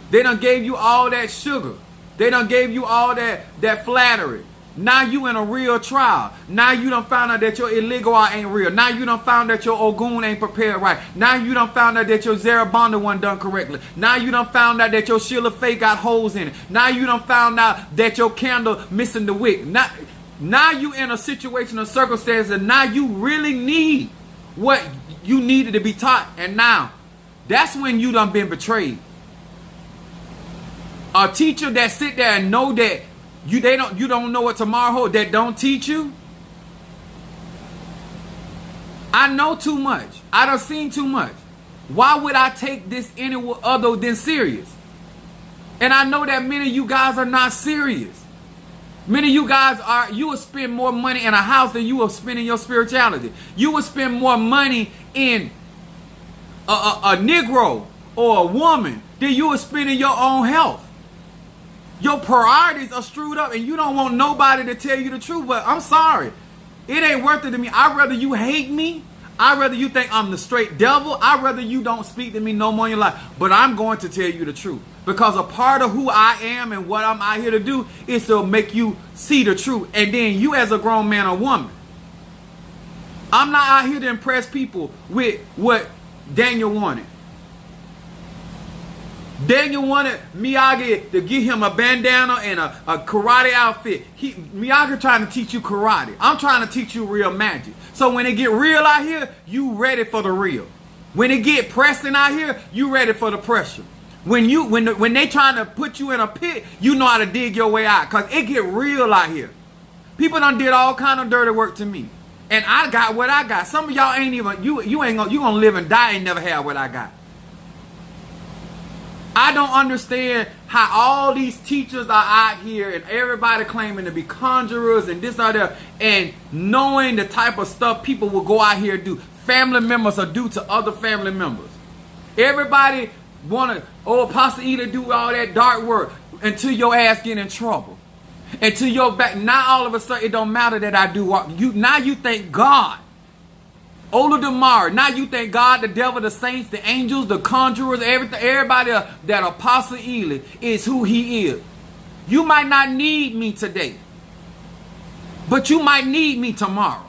They done gave you all that sugar. They done gave you all that flattery. Now you in a real trial. Now you done found out that your illegal ain't real. Now you done found that your Ogun ain't prepared right. Now you done found out that your Zarabanda wasn't done correctly. Now you done found out that your Sheila Faye got holes in it. Now you done found out that your candle missing the wick. Now you in a situation or circumstance that now you really need what you needed to be taught. And now, that's when you done been betrayed. A teacher that sit there and know that you don't know what tomorrow holds, that don't teach you. I know too much. I done seen too much. Why would I take this any other than serious? And I know that many of you guys are not serious. Many of you guys you will spend more money in a house than you will spend in your spirituality. You will spend more money in a Negro or a woman than you will spend in your own health. Your priorities are screwed up and you don't want nobody to tell you the truth. But I'm sorry. It ain't worth it to me. I'd rather you hate me. I'd rather you think I'm the straight devil. I'd rather you don't speak to me no more in your life. But I'm going to tell you the truth. Because a part of who I am and what I'm out here to do is to make you see the truth. And then you as a grown man or woman. I'm not out here to impress people with what Daniel wanted. Daniel wanted Miyagi to give him a bandana and a karate outfit. Miyagi trying to teach you karate. I'm trying to teach you real magic. So when it get real out here, you ready for the real. When it get pressing out here, you ready for the pressure. When they trying to put you in a pit, you know how to dig your way out. Cause it get real out here. People done did all kind of dirty work to me. And I got what I got. Some of y'all ain't even, you gonna live and die and never have what I got. I don't understand how all these teachers are out here and everybody claiming to be conjurers and this or that, and knowing the type of stuff people will go out here and do. Family members will do to other family members. Everybody want to, Apostle Eda do all that dark work until your ass get in trouble. Until your back, now all of a sudden it don't matter that I do what now you thank God. Olodumare, now you thank God, the devil, the saints, the angels, the conjurers, everybody that Apostle Ely is who he is. You might not need me today, but you might need me tomorrow.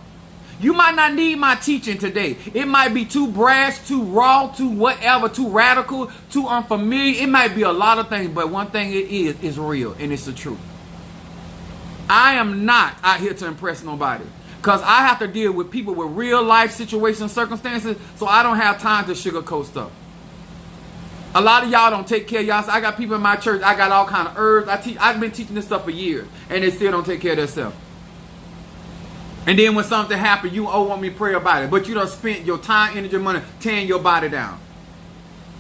You might not need my teaching today. It might be too brash, too raw, too whatever, too radical, too unfamiliar. It might be a lot of things, but one thing it is real, and it's the truth. I am not out here to impress nobody. Because I have to deal with people with real life situations, circumstances, so I don't have time to sugarcoat stuff. A lot of y'all don't take care of y'all. I got people in my church, I got all kind of herbs. I've been teaching this stuff for years, and they still don't take care of themselves. And then when something happens, you want me to pray about it. But you done spent your time, energy, money tearing your body down.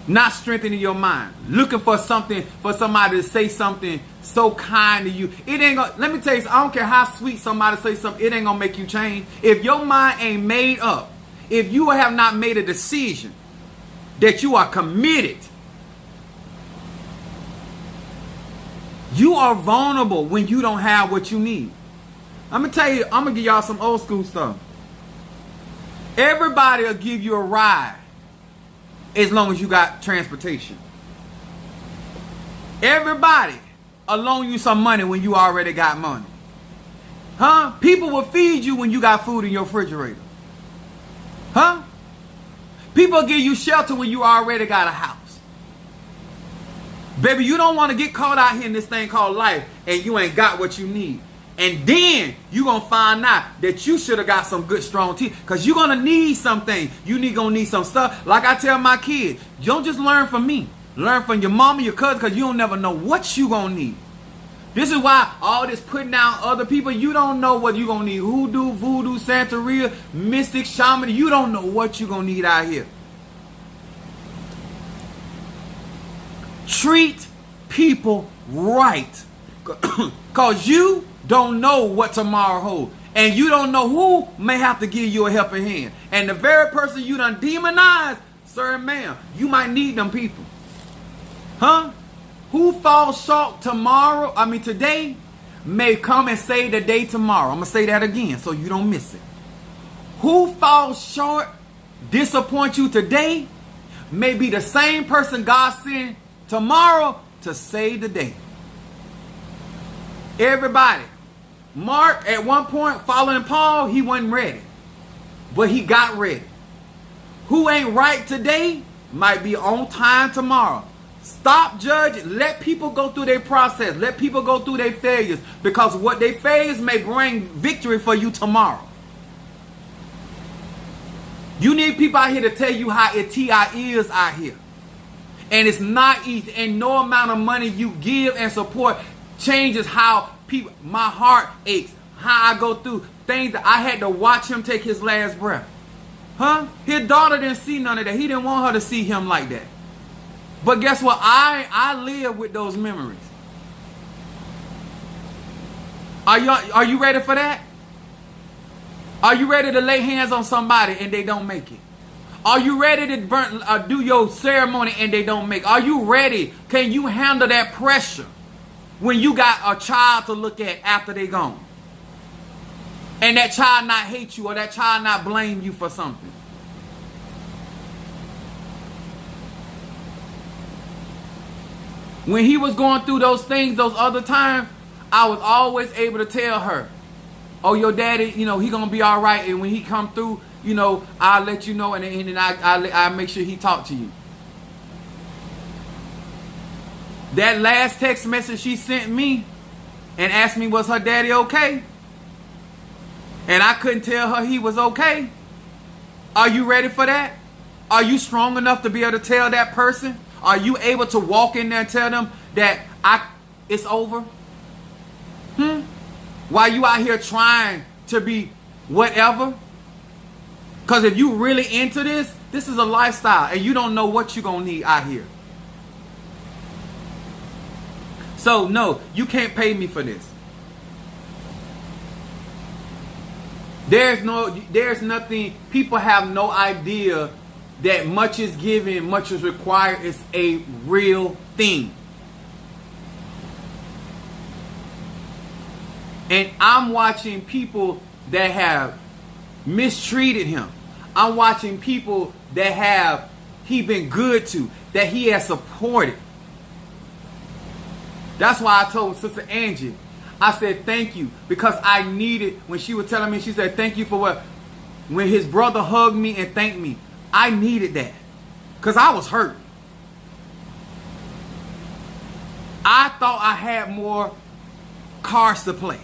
Not strengthening your mind. Looking for something, for somebody to say something so kind to you. It ain't gonna, let me tell you, I don't care how sweet somebody say something, it ain't gonna make you change. If your mind ain't made up, if you have not made a decision that you are committed, you are vulnerable when you don't have what you need. I'm gonna tell you, I'm gonna give y'all some old school stuff. Everybody will give you a ride as long as you got transportation. Everybody will loan you some money when you already got money. Huh? People will feed you when you got food in your refrigerator. Huh? People will give you shelter when you already got a house. Baby, you don't want to get caught out here in this thing called life and you ain't got what you need. And then you're going to find out that you should have got some good, strong teeth. Because you're going to need something. Going to need some stuff. Like I tell my kids, you don't just learn from me. Learn from your mama, your cousin, because you don't never know what you're going to need. This is why all this putting down other people, you don't know what you're going to need. Hoodoo, voodoo, Santeria, mystic, shaman. You don't know what you're going to need out here. Treat people right. Because you don't know what tomorrow holds. And you don't know who may have to give you a helping hand. And the very person you done demonized, sir and ma'am, you might need them people. Huh? Who falls short today, may come and save the day tomorrow. I'm going to say that again so you don't miss it. Who falls short, disappoint you today, may be the same person God sent tomorrow to save the day. Everybody. Mark, at one point, following Paul, he wasn't ready. But he got ready. Who ain't right today might be on time tomorrow. Stop judging. Let people go through their process. Let people go through their failures. Because what they face may bring victory for you tomorrow. You need people out here to tell you how it is out here. And it's not easy. And no amount of money you give and support changes how people, my heart aches. How I go through things that I had to watch him take his last breath. Huh? His daughter didn't see none of that. He didn't want her to see him like that. But guess what? I live with those memories. Are you ready for that? Are you ready to lay hands on somebody and they don't make it? Are you ready to do your ceremony and they don't make it? Are you ready? Can you handle that pressure when you got a child to look at after they gone? And that child not hate you or that child not blame you for something? When he was going through those things those other times, I was always able to tell her, oh, your daddy, he gonna be all right. And when he come through, I'll let you know, and then I'll make sure he talk to you. That last text message she sent me and asked me, was her daddy okay? And I couldn't tell her he was okay. Are you ready for that? Are you strong enough to be able to tell that person? Are you able to walk in there and tell them that it's over? While you out here trying to be whatever? Because if you really into this is a lifestyle, and you don't know what you're going to need out here. So, no, you can't pay me for this. There's nothing, people have no idea that much is given, much is required is a real thing. And I'm watching people that have mistreated him. I'm watching people that he been good to, that he has supported. That's why I told Sister Angie, I said thank you, because I needed, when she was telling me, she said thank you for what, when his brother hugged me and thanked me, I needed that, because I was hurt. I thought I had more cards to play.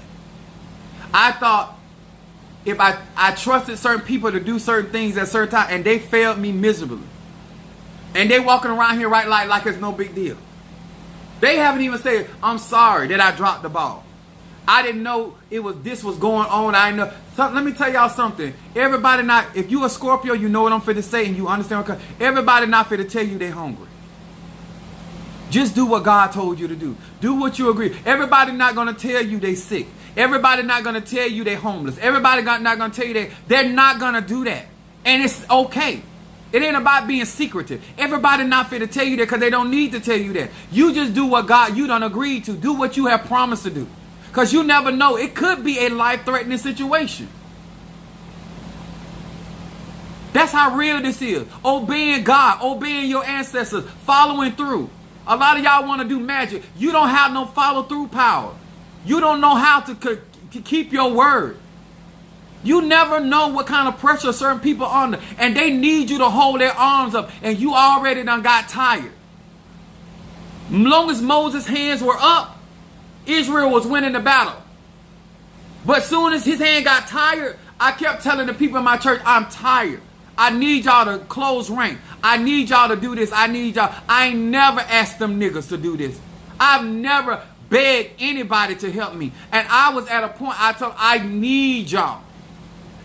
I thought if I trusted certain people to do certain things at certain time, and they failed me miserably. And they walking around here like it's no big deal. They haven't even said, I'm sorry that I dropped the ball. I didn't know this was going on. I didn't know. So, let me tell y'all something. Everybody not, if you a Scorpio, you know what I'm finna say and you understand what, everybody not finna tell you they hungry. Just do what God told you to do. Do what you agree. Everybody not gonna tell you they sick. Everybody not gonna tell you they homeless. Everybody not gonna tell you they're not gonna do that. And it's okay. It ain't about being secretive. Everybody not finna tell you that because they don't need to tell you that. You just do what God, you done agreed to. Do what you have promised to do. Because you never know. It could be a life-threatening situation. That's how real this is. Obeying God. Obeying your ancestors. Following through. A lot of y'all want to do magic. You don't have no follow-through power. You don't know how to keep your word. You never know what kind of pressure certain people are under. And they need you to hold their arms up. And you already done got tired. As long as Moses' hands were up, Israel was winning the battle. But soon as his hand got tired, I kept telling the people in my church, I'm tired. I need y'all to close rank. I need y'all to do this. I need y'all. I ain't never asked them niggas to do this. I've never begged anybody to help me. And I was at a point I told I need y'all.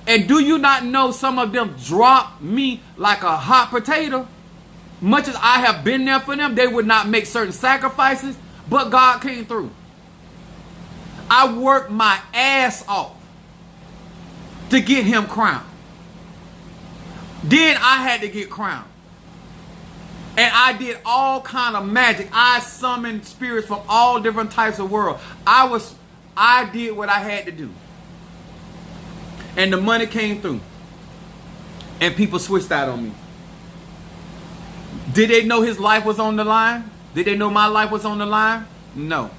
And do you not know some of them dropped me like a hot potato? Much as I have been there for them, they would not make certain sacrifices, but God came through. I worked my ass off to get him crowned. Then I had to get crowned. And I did all kind of magic. I summoned spirits from all different types of world. I did what I had to do. And the money came through. And people switched out on me. Did they know his life was on the line? Did they know my life was on the line? No.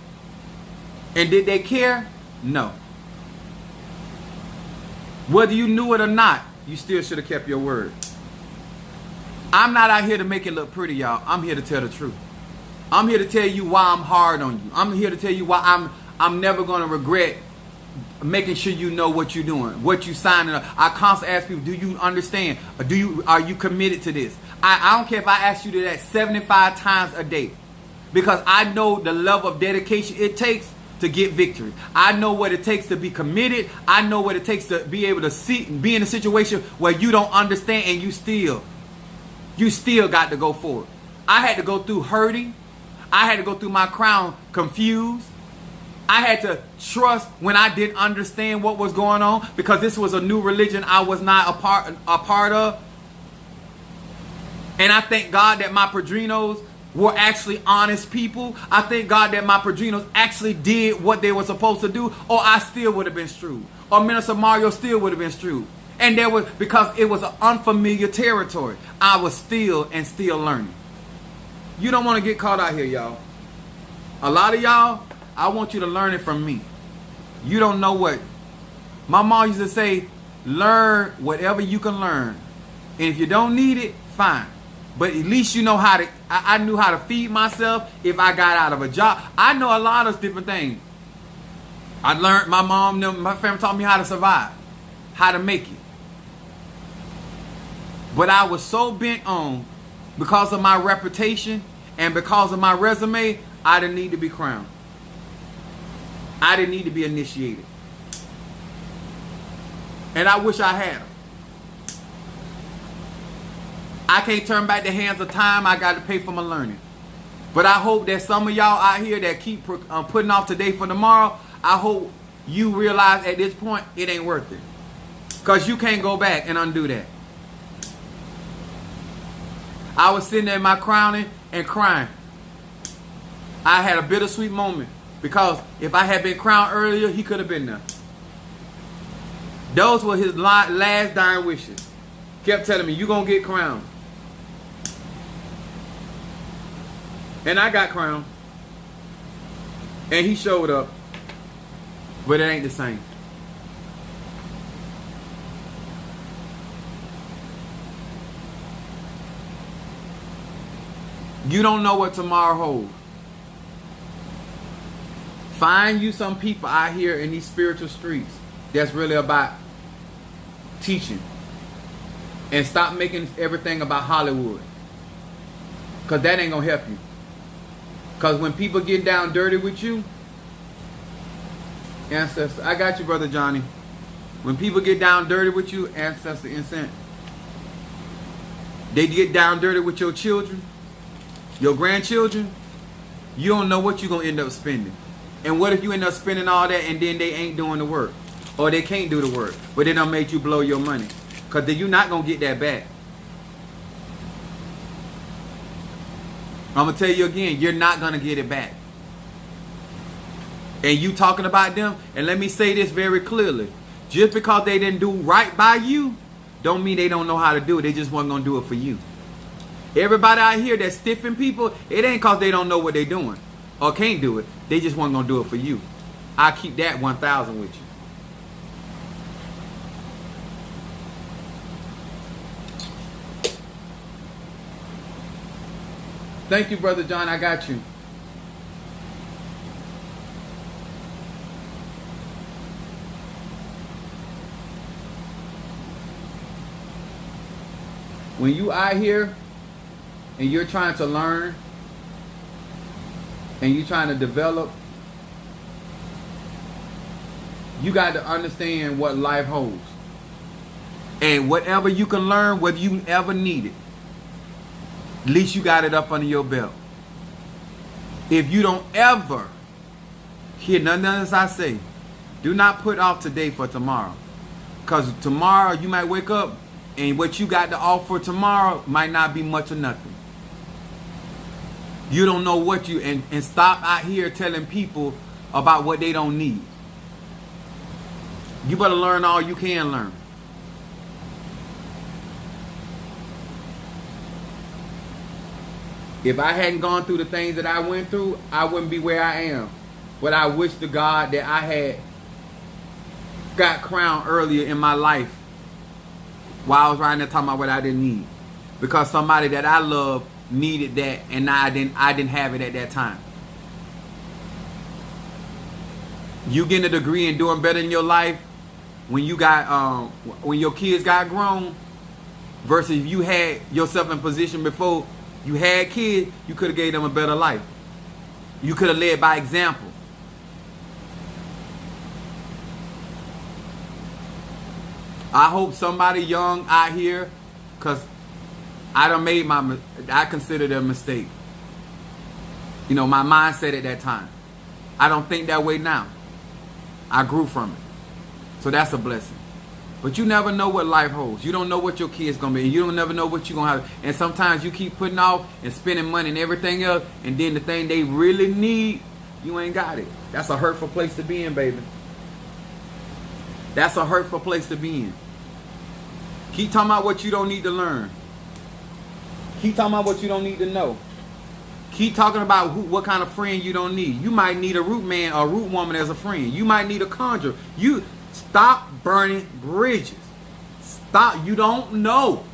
And did they care? No. Whether you knew it or not, you still should have kept your word. I'm not out here to make it look pretty, y'all. I'm here to tell the truth. I'm here to tell you why I'm hard on you. I'm here to tell you why I'm never going to regret making sure you know what you're doing, what you signing up. I constantly ask people, do you understand? Or are you committed to this? I don't care if I ask you to that 75 times a day, because I know the level of dedication it takes to get victory. I know what it takes to be committed. I know what it takes to be able to be in a situation where you don't understand and you still got to go forward. I had to go through hurting. I had to go through my crown confused. I had to trust when I didn't understand what was going on, because this was a new religion I was not a part of. And I thank God that my padrinos were actually honest people. I thank God that my padrinos actually did what they were supposed to do, or I still would have been screwed. Or Minister Mario still would have been screwed. And because it was an unfamiliar territory, I was still learning. You don't want to get caught out here, y'all. A lot of y'all, I want you to learn it from me. You don't know what. My mom used to say, learn whatever you can learn. And if you don't need it, fine. But at least you know how to, I knew how to feed myself if I got out of a job. I know a lot of different things. I learned, my mom, my family taught me how to survive, how to make it. But I was so bent on, because of my reputation and because of my resume, I didn't need to be crowned. I didn't need to be initiated. And I wish I had them. I can't turn back the hands of time. I got to pay for my learning. But I hope that some of y'all out here that keep putting off today for tomorrow, I hope you realize at this point it ain't worth it. Because you can't go back and undo that. I was sitting there in my crowning and crying. I had a bittersweet moment, because if I had been crowned earlier, he could have been there. Those were his last dying wishes. Kept telling me, you're going to get crowned. And I got crowned. And he showed up. But it ain't the same. You don't know what tomorrow holds. Find you some people out here in these spiritual streets that's really about teaching. And stop making everything about Hollywood. Because that ain't going to help you. Because when people get down dirty with you, ancestor, I got you, Brother Johnny. When people get down dirty with you, ancestor instant. They get down dirty with your children, your grandchildren, you don't know what you're going to end up spending. And what if you end up spending all that and then they ain't doing the work? Or they can't do the work, but they done made you blow your money. Because then you're not going to get that back. I'm going to tell you again, you're not going to get it back. And you talking about them, and let me say this very clearly. Just because they didn't do right by you, don't mean they don't know how to do it. They just weren't going to do it for you. Everybody out here that's stiffing people, it ain't because they don't know what they're doing or can't do it. They just weren't going to do it for you. I keep that 1,000 with you. Thank you, Brother John. I got you. When you out here and you're trying to learn and you're trying to develop, you got to understand what life holds. And whatever you can learn, whether you ever need it, at least you got it up under your belt. If you don't ever hear nothing else I say, do not put off today for tomorrow. Because tomorrow you might wake up and what you got to offer tomorrow might not be much or nothing. You don't know what you, and stop out here telling people about what they don't need. You better learn all you can learn. If I hadn't gone through the things that I went through, I wouldn't be where I am. But I wish to God that I had got crowned earlier in my life while I was riding there talking about what I didn't need. Because somebody that I love needed that, and I didn't have it at that time. You getting a degree and doing better in your life when you got when your kids got grown, versus if you had yourself in position before you had kids, you could have gave them a better life. You could have led by example. I hope somebody young out here, because I considered it a mistake. You know, my mindset at that time. I don't think that way now. I grew from it. So that's a blessing. But you never know what life holds. You don't know what your kid's going to be. You don't never know what you're going to have. And sometimes you keep putting off and spending money and everything else, and then the thing they really need, you ain't got it. That's a hurtful place to be in, baby. That's a hurtful place to be in. Keep talking about what you don't need to learn. Keep talking about what you don't need to know. Keep talking about what kind of friend you don't need. You might need a root man or a root woman as a friend. You might need a conjurer. You stop burning bridges. Stop. You don't know.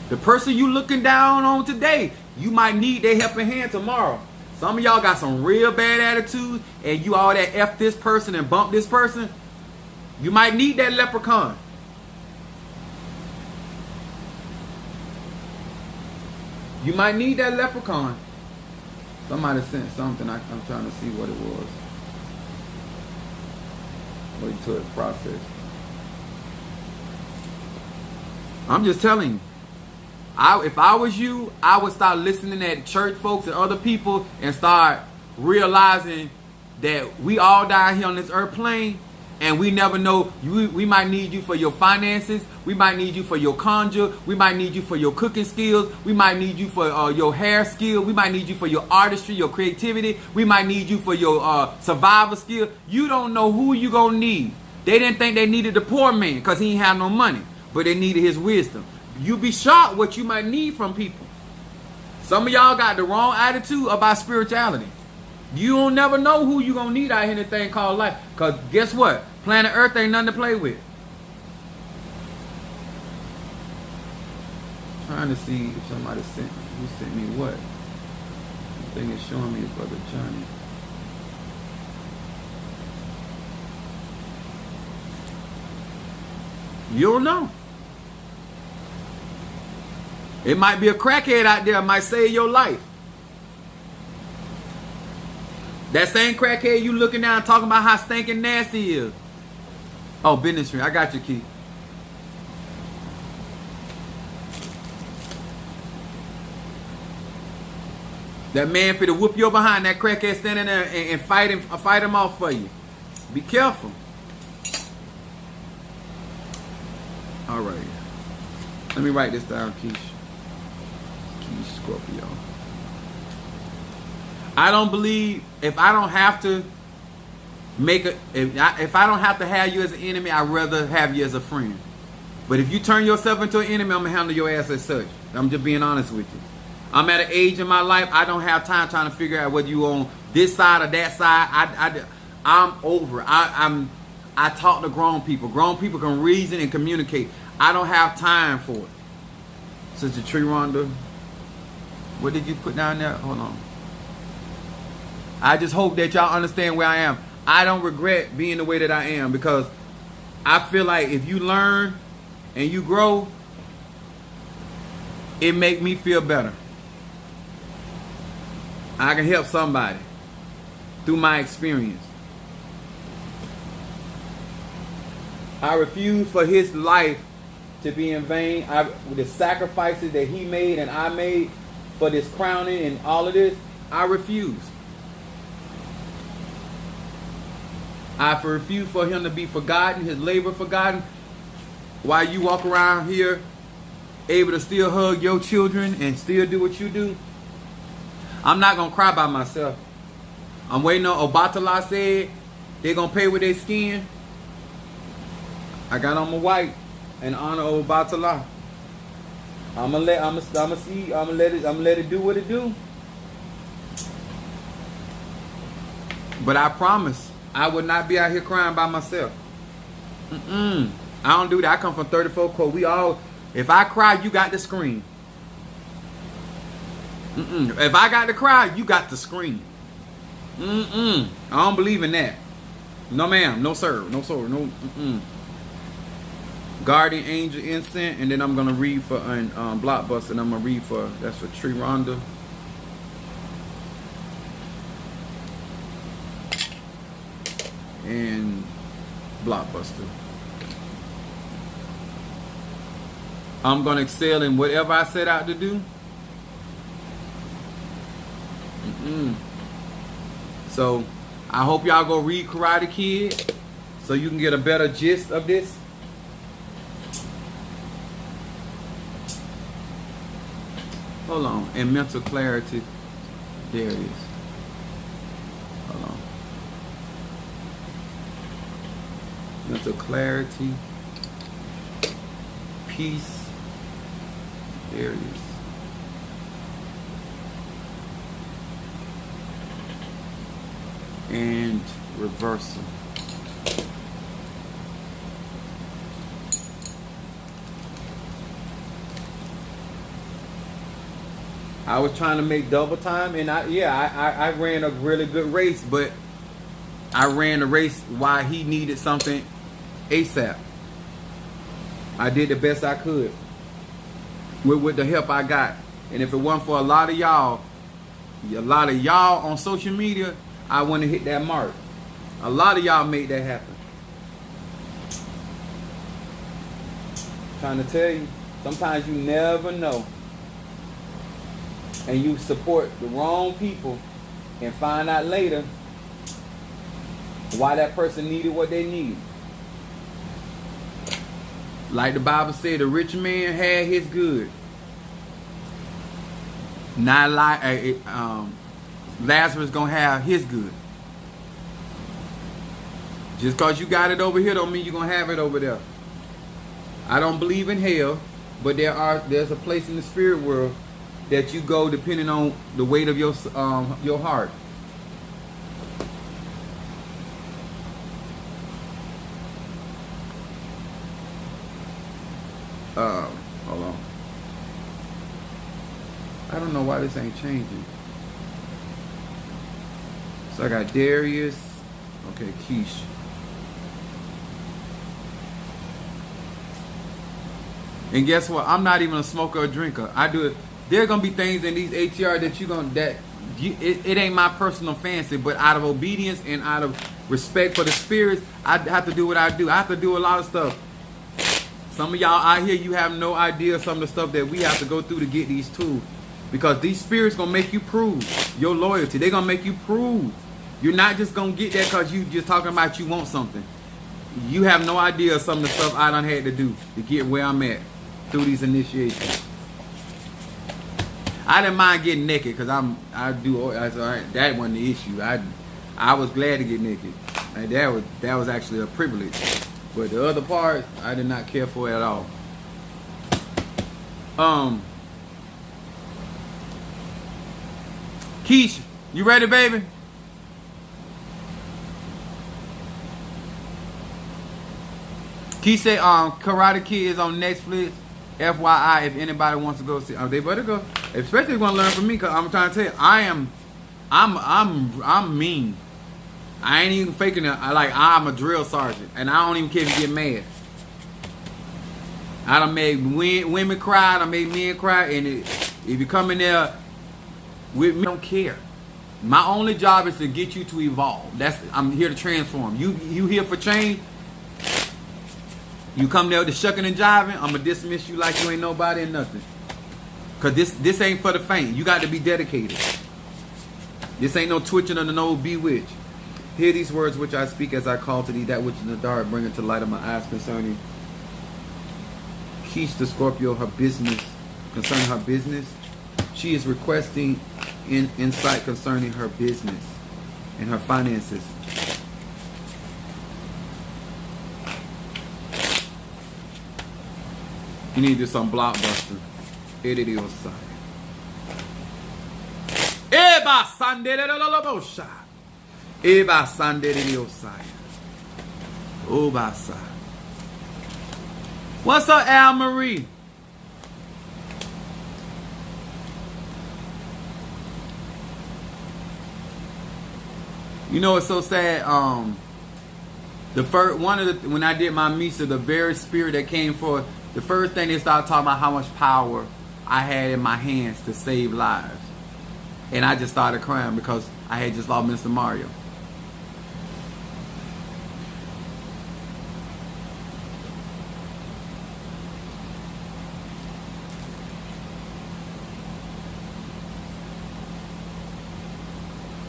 The person you looking down on today, you might need their helping hand tomorrow. Some of y'all got some real bad attitudes, and you all that F this person and bump this person. You might need that leprechaun. You might need that leprechaun. Somebody sent something. I'm trying to see what it was. Wait till it's processed. I'm just telling you. If I was you, I would start listening at church folks and other people and start realizing that we all down here on this earth plane, and we never know. We might need you for your finances. We might need you for your conjure. We might need you for your cooking skills. We might need you for your hair skill. We might need you for your artistry, your creativity. We might need you for your survival skill. You don't know who you gonna need. They didn't think they needed the poor man because he ain't have no money, but they needed his wisdom. You be shocked what you might need from people. Some of y'all got the wrong attitude about spirituality. You don't never know who you gonna need out here in this thing called life. Because guess what? Planet Earth ain't nothing to play with. Trying to see if somebody who sent me what. The thing is showing me Brother Johnny. You don't know. It might be a crackhead out there that might save your life. That same crackhead you looking down talking about how stinking nasty he is. Oh, business tree. I got your key. That man finna whoop your behind. That crackhead standing there and fight him off for you. Be careful. All right. Let me write this down, Keish. Keish Scorpio. I don't believe if I don't have to if I don't have to have you as an enemy, I'd rather have you as a friend. But if you turn yourself into an enemy, I'm gonna handle your ass as such. I'm just being honest with you. I'm at an age in my life I don't have time trying to figure out whether you on this side or that side. I'm over. I talk to grown people. Grown people can reason and communicate. I don't have time for it. Sister Tree Rhonda, what did you put down there? Hold on. I just hope that y'all understand where I am. I don't regret being the way that I am, because I feel like if you learn and you grow, it make me feel better. I can help somebody through my experience. I refuse for his life to be in vain. The sacrifices that he made and I made for this crowning and all of this, I refuse. I refuse for him to be forgotten, his labor forgotten, while you walk around here able to still hug your children and still do what you do. I'm not going to cry by myself. I'm waiting on Obatala said they're going to pay with their skin. I got on my white in honor of Obatala. I'm gonna let it do what it do. But I promise, I would not be out here crying by myself. I don't do that. I come from 34 Court. If I cry, you got to scream. If I got to cry, you got to scream. I don't believe in that. No ma'am, no sir, no sir, no. Guardian Angel Incense, and then I'm gonna read for Blockbuster, and I'm gonna read for Tree Rhonda. And Blockbuster. I'm gonna excel in whatever I set out to do. So I hope y'all go read Karate Kid so you can get a better gist of this. Hold on. And mental clarity. There it is. Hold on. Mental clarity. Peace. There it is. And reversal. I was trying to make double time, and I ran a really good race, but I ran the race while he needed something ASAP. I did the best I could with the help I got. And if it wasn't for a lot of y'all on social media, I wouldn't have hit that mark. A lot of y'all made that happen. I'm trying to tell you, sometimes you never know. And you support the wrong people and find out later why that person needed what they needed. Like the Bible said, the rich man had his good. Not like Lazarus gonna have his good. Just cause you got it over here don't mean you're gonna have it over there. I don't believe in hell, but there's a place in the spirit world that you go depending on the weight of your heart. Hold on. I don't know why this ain't changing. So I got Darius. Okay, Keish. And guess what? I'm not even a smoker or drinker. I do it. There are gonna be things in these ATR that it ain't my personal fancy, but out of obedience and out of respect for the spirits, I have to do what I do. I have to do a lot of stuff. Some of y'all out here, you have no idea some of the stuff that we have to go through to get these tools. Because these spirits gonna make you prove your loyalty. They're gonna make you prove. You're not just gonna get that because you just talking about you want something. You have no idea some of the stuff I done had to do to get where I'm at through these initiations. I didn't mind getting naked because that's all right. That wasn't the issue. I was glad to get naked. And that was actually a privilege. But the other part, I did not care for at all. Keisha, you ready, baby? Keisha said, Karate Kid is on Netflix. FYI, if anybody wants to go see, they better go. Especially if you're gonna learn from me, cause I'm trying to tell you, I'm mean. I ain't even faking it. I'm a drill sergeant, and I don't even care if you get mad. I done made women cry, I done made men cry, and if you come in there with me, I don't care. My only job is to get you to evolve. I'm here to transform. You here for change? You come there with the shucking and jiving, I'm gonna dismiss you like you ain't nobody and nothing. Cause this ain't for the faint. You got to be dedicated. This ain't no twitching of the nose bewitched. Hear these words which I speak as I call to thee, that which in the dark bring it to light of my eyes concerning Keish the Scorpio, concerning her business. She is requesting insight concerning her business and her finances. You need this on Blockbuster. Ediosai. Eba Sandere Lolobosha. Eba Sandere Diosai. Obasa. What's up, Al Marie? You know it's so sad. The first when I did my Misa, the very spirit that came forth, the first thing they started talking about how much power I had in my hands to save lives, and I just started crying because I had just lost Mr. Mario.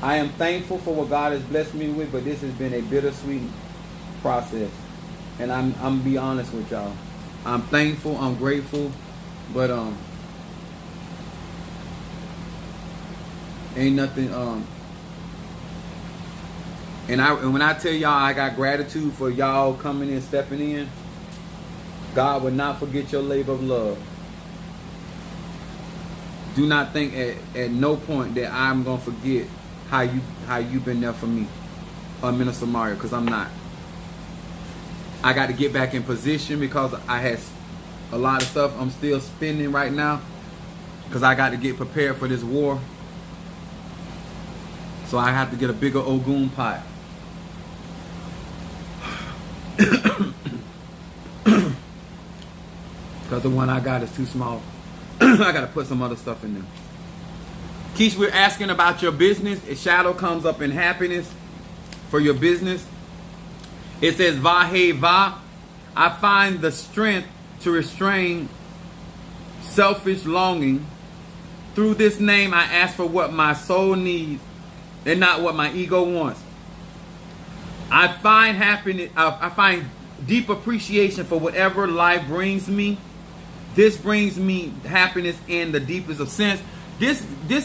I am thankful for what God has blessed me with, but this has been a bittersweet process. And I'm be honest with y'all. I'm thankful, I'm grateful, but ain't nothing and when I tell y'all I got gratitude for y'all coming in, stepping in, God will not forget your labor of love. Do not think at no point that I'm gonna forget how you been there for me, Minister Mario, because I'm not. I got to get back in position because I had a lot of stuff I'm still spending right now because I got to get prepared for this war. So I have to get a bigger Ogun pot. Because the one I got is too small. I got to put some other stuff in there. Keish, we're asking about your business. A shadow comes up in happiness for your business. It says, Vahe Va. I find the strength to restrain selfish longing. Through this name, I ask for what my soul needs and not what my ego wants. I find happiness. I find deep appreciation for whatever life brings me. This brings me happiness in the deepest of sense. This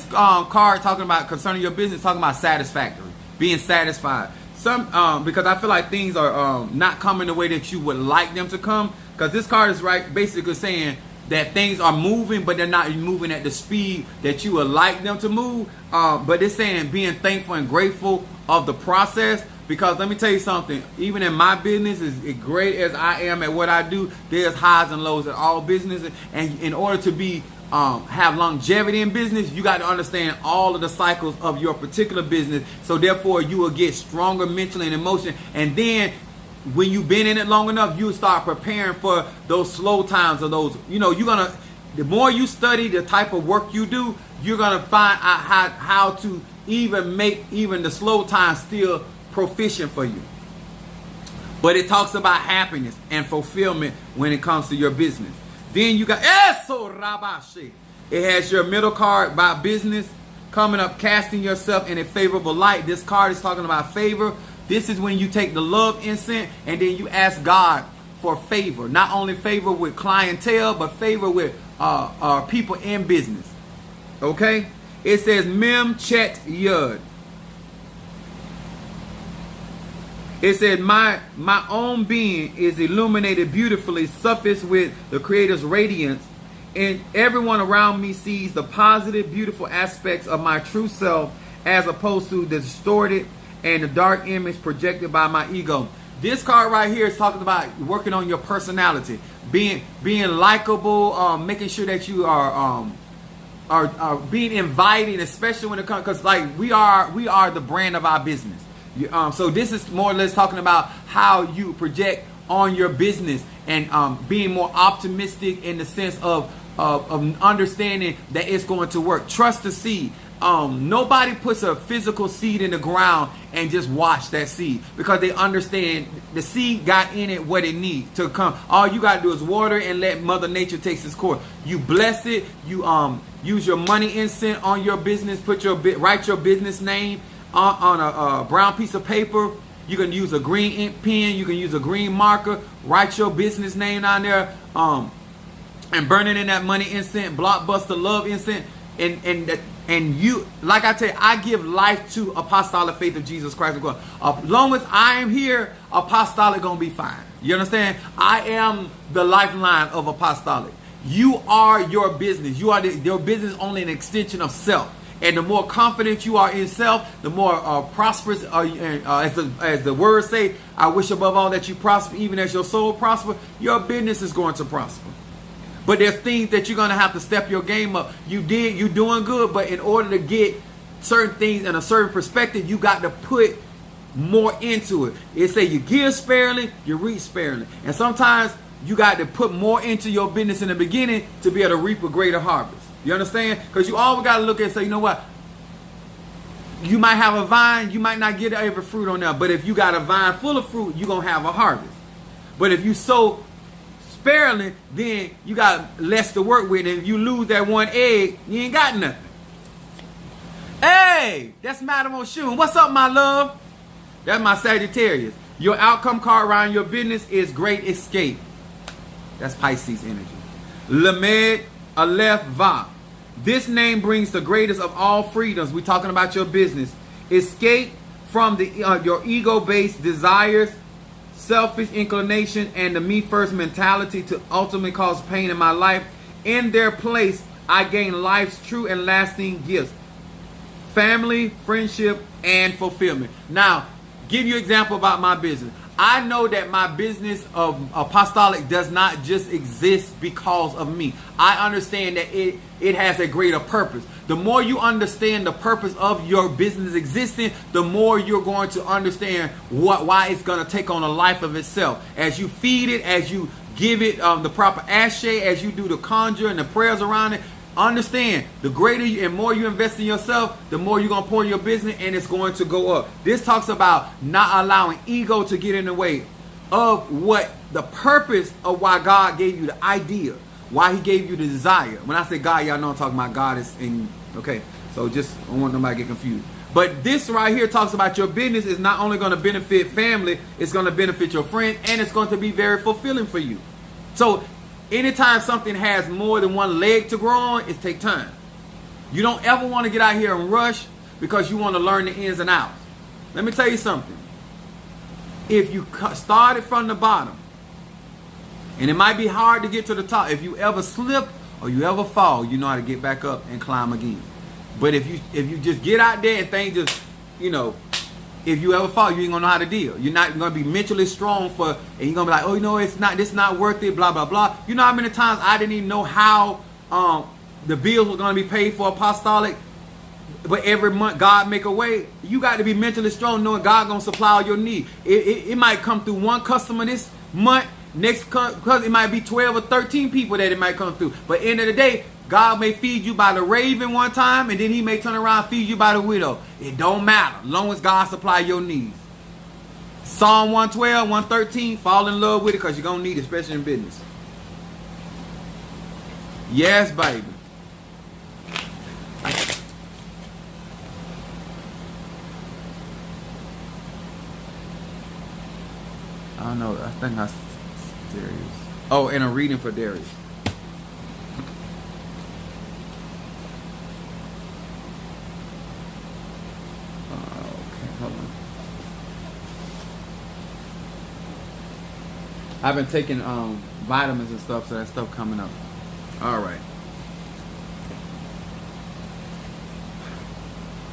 card talking about concerning your business, talking about satisfactory, being satisfied. Because I feel like things are not coming the way that you would like them to come. Because this card is basically saying that things are moving, but they're not moving at the speed that you would like them to move. But it's saying being thankful and grateful of the process. Because let me tell you something, even in my business, as great as I am at what I do, there's highs and lows in all businesses. And in order to have longevity in business, you got to understand all of the cycles of your particular business. So therefore, you will get stronger mentally and emotionally. And then when you've been in it long enough, you start preparing for those slow times or those, the more you study the type of work you do, you're going to find out how to even make even the slow times still proficient for you. But it talks about happiness and fulfillment when it comes to your business. Then you got Eso Rabashi. It has your middle card about business coming up, casting yourself in a favorable light. This card is talking about favor. This is when you take the love incense and then you ask God for favor. Not only favor with clientele, but favor with people in business. Okay? It says Mem Chet Yud. It said, my own being is illuminated beautifully, suffused with the Creator's radiance, and everyone around me sees the positive, beautiful aspects of my true self as opposed to the distorted and the dark image projected by my ego. This card right here is talking about working on your personality, being likable, making sure that you are being inviting, especially when it comes, because like we are the brand of our business. So this is more or less talking about how you project on your business and being more optimistic in the sense of understanding that it's going to work. Trust the seed. Nobody puts a physical seed in the ground and just watch that seed, because they understand the seed got in it what it needs to come. All you got to do is water and let Mother Nature take its course. You bless it. You use your money incense on your business. Write your business name on a brown piece of paper. You can use a green ink pen. You can use a green marker. Write your business name on there, and burn it in that money incense, Blockbuster Love incense. And you, like I tell you, I give life to Apostolic Faith of Jesus Christ of God. As long as I am here, Apostolic gonna be fine. You understand? I am the lifeline of Apostolic. You are your business. You are your business is only an extension of self. And the more confident you are in self, the more prosperous, as the words say, I wish above all that you prosper, even as your soul prosper, your business is going to prosper. But there's things that you're going to have to step your game up. You're doing good, but in order to get certain things in a certain perspective, you got to put more into it. It say you give sparingly, you reap sparingly. And sometimes you got to put more into your business in the beginning to be able to reap a greater harvest. You understand? Because you always got to look and say, you know what? You might have a vine, you might not get every fruit on there. But if you got a vine full of fruit, you're going to have a harvest. But if you sow sparingly, then you got less to work with. And if you lose that one egg, you ain't got nothing. Hey, that's Madam Oshun. What's up, my love? That's my Sagittarius. Your outcome card around your business is Great Escape. That's Pisces energy. Lamed Aleph Va. This name brings the greatest of all freedoms. We're talking about your business. Escape from your ego-based desires, selfish inclination, and the me-first mentality to ultimately cause pain in my life. In their place, I gain life's true and lasting gifts. Family, friendship, and fulfillment. Now, give you an example about my business. I know that my business of apostolic does not just exist because of me. I understand that it has a greater purpose. The more you understand the purpose of your business existing, the more you're going to understand why it's going to take on a life of itself. As you feed it, as you give it the proper ashe, as you do the conjure and the prayers around it, understand, the greater and more you invest in yourself, the more you're going to pour in your business, and it's going to go up. This talks about not allowing ego to get in the way of what the purpose of why God gave you the idea, why he gave you the desire. When I say God, y'all know I'm talking about God is in, okay, so just I don't want nobody to get confused. But this right here talks about your business is not only going to benefit family, it's going to benefit your friends, and it's going to be very fulfilling for you. So anytime something has more than one leg to grow on, it takes time. You don't ever want to get out here and rush because you want to learn the ins and outs. Let me tell you something. If you started from the bottom, and it might be hard to get to the top, if you ever slip or you ever fall, you know how to get back up and climb again. But if you just get out there and things just, if you ever fall, you ain't gonna know how to deal. You're not gonna be mentally strong and you're gonna be like, oh, this not worth it, blah, blah, blah. You know how many times I didn't even know how the bills were gonna be paid for apostolic, but every month God make a way. You got to be mentally strong knowing God gonna supply all your need. It might come through one customer this month, next it might be 12 or 13 people that it might come through. But end of the day, God may feed you by the raven one time, and then he may turn around and feed you by the widow. It don't matter, as long as God supply your needs. Psalm 112, 113, fall in love with it because you're going to need it, especially in business. Yes, baby. I don't know. I think that's Darius. Oh, and a reading for Darius. I've been taking vitamins and stuff, so that stuff coming up. All right.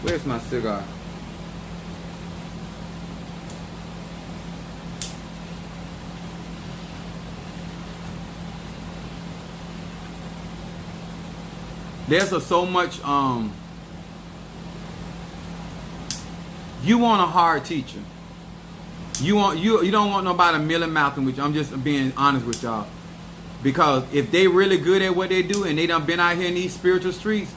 Where's my cigar? There's so much. You want a hard teacher. You don't want nobody milling mouthing with you. I'm just being honest with y'all. Because if they really good at what they do and they done been out here in these spiritual streets,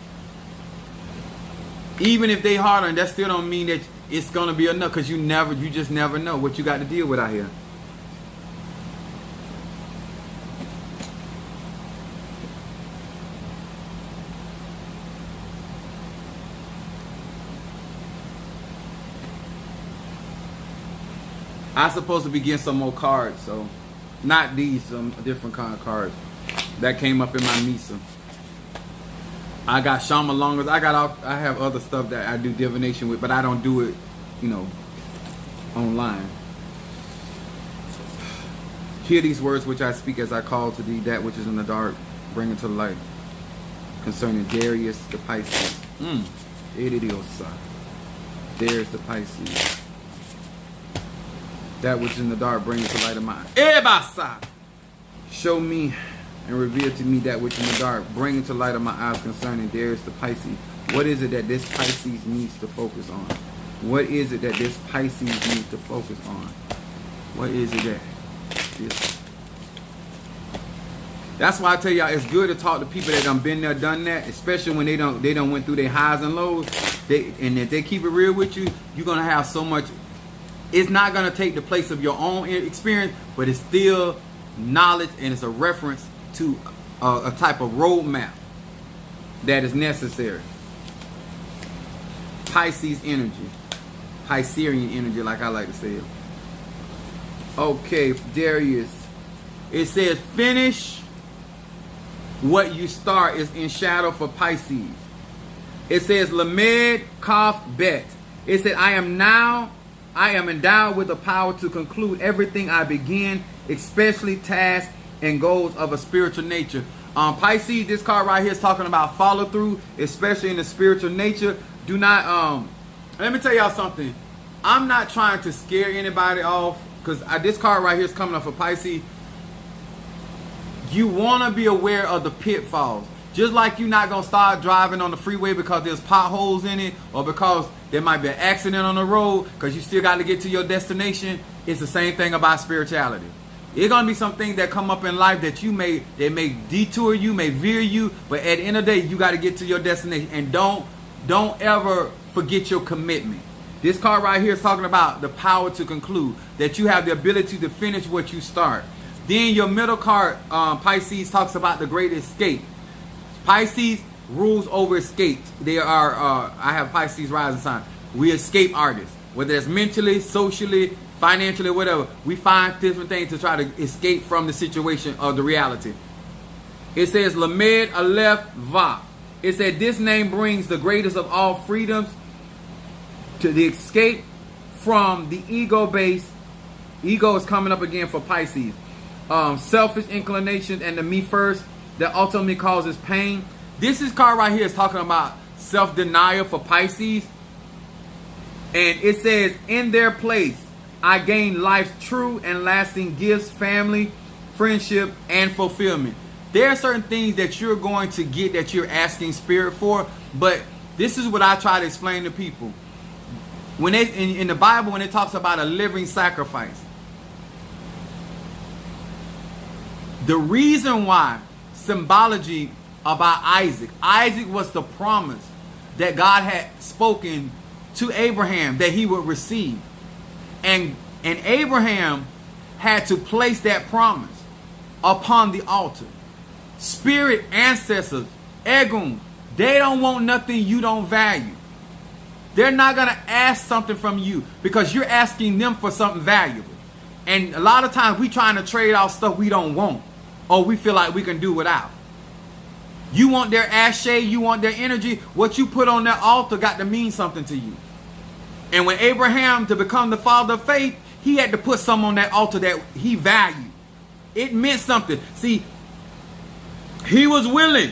even if they harder, that still don't mean that it's gonna be enough, because you just never know what you got to deal with out here. I'm supposed to be getting some more cards, so not these, some different kind of cards that came up in my Misa. I got Shama Longas. I have other stuff that I do divination with, but I don't do it, online. Hear these words which I speak as I call to thee that which is in the dark. bring it to light concerning Darius the Pisces. Idiosa. There's the Pisces. That which in the dark, bring it to light of mine. Ebasa. Show me and reveal to me that which in the dark, bring it to light of my eyes concerning Darius the Pisces. What is it that this Pisces needs to focus on? What is it that this Pisces needs to focus on? What is it that this? That's why I tell y'all it's good to talk to people that done been there, done that, especially when they done went through their highs and lows. And if they keep it real with you, you're gonna have so much. It's not gonna take the place of your own experience, but it's still knowledge and it's a reference to a type of roadmap that is necessary. Pisces energy, Piscean energy, like I like to say it. Okay, Darius. It says finish what you start is in shadow for Pisces. It says Lamed Kaf Bet. It said I am endowed with the power to conclude everything I begin, especially tasks and goals of a spiritual nature. Pisces, this card right here is talking about follow through, especially in the spiritual nature. Do not let me tell y'all something. I'm not trying to scare anybody off, because this card right here is coming up for Pisces. You want to be aware of the pitfalls. Just like you're not going to start driving on the freeway because there's potholes in it, or because there might be an accident on the road, because you still got to get to your destination. It's the same thing about spirituality. It's going to be some things that come up in life that may detour you, may veer you, but at the end of the day, you got to get to your destination. And don't ever forget your commitment. This card right here is talking about the power to conclude, that you have the ability to finish what you start. Then your middle card, Pisces, talks about the great escape. Pisces rules over escapes. They are, I have Pisces rising sign. We escape artists, whether it's mentally, socially, financially, whatever. We find different things to try to escape from the situation of the reality. It says Lamed Aleph Va. It said this name brings the greatest of all freedoms to the escape from the ego base. Ego is coming up again for Pisces. Selfish inclinations and the me first that ultimately causes pain. This card right here is talking about self-denial for Pisces. And it says, in their place, I gain life's true and lasting gifts, family, friendship, and fulfillment. There are certain things that you're going to get that you're asking spirit for, but this is what I try to explain to people. When they in the Bible, when it talks about a living sacrifice, the reason why symbology about Isaac was the promise that God had spoken to Abraham that he would receive, and Abraham had to place that promise upon the altar. Spirit ancestors, Egun, they don't want nothing you don't value. They're not going to ask something from you because you're asking them for something valuable. And a lot of times we trying to trade off stuff we don't want, or we feel like we can do without. You want their ashe, you want their energy. What you put on that altar got to mean something to you. And when Abraham, to become the father of faith, he had to put something on that altar that he valued. It meant something. See, he was willing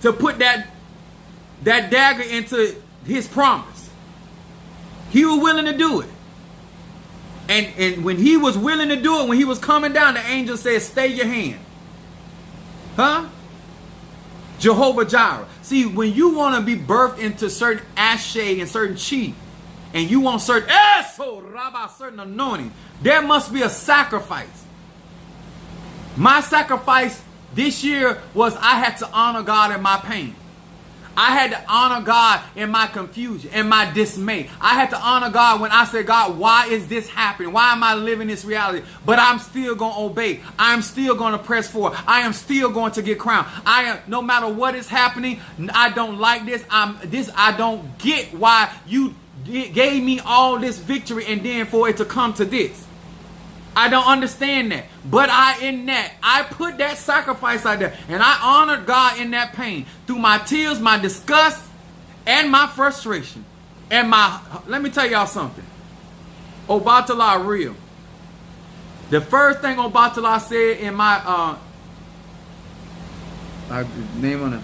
to put that dagger into his promise. He was willing to do it. And when he was willing to do it, when he was coming down, the angel said, stay your hand. Huh? Jehovah Jireh. See, when you want to be birthed into certain ashe and certain chi, and you want certain certain anointing, there must be a sacrifice. My sacrifice this year was I had to honor God in my pain. I had to honor God in my confusion, in my dismay. I had to honor God when I said, God, why is this happening? Why am I living this reality? But I'm still going to obey. I'm still going to press forward. I am still going to get crowned. No matter what is happening, I don't like this. I don't get why you gave me all this victory and then for it to come to this. I don't understand that. But I put that sacrifice out there. And I honored God in that pain. Through my tears, my disgust, and my frustration. And let me tell y'all something. Obatala real. The first thing Obatala said in my name on it.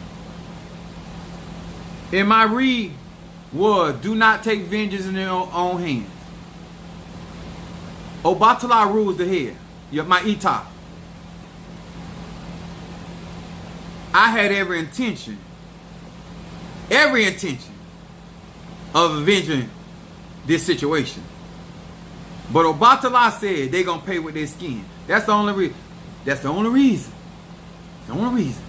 In my read was, do not take vengeance in your own hands. Obatala rules the head. My Ita. I had every intention of avenging this situation. But Obatala said they're going to pay with their skin. That's the only reason. That's the only reason. The only reason.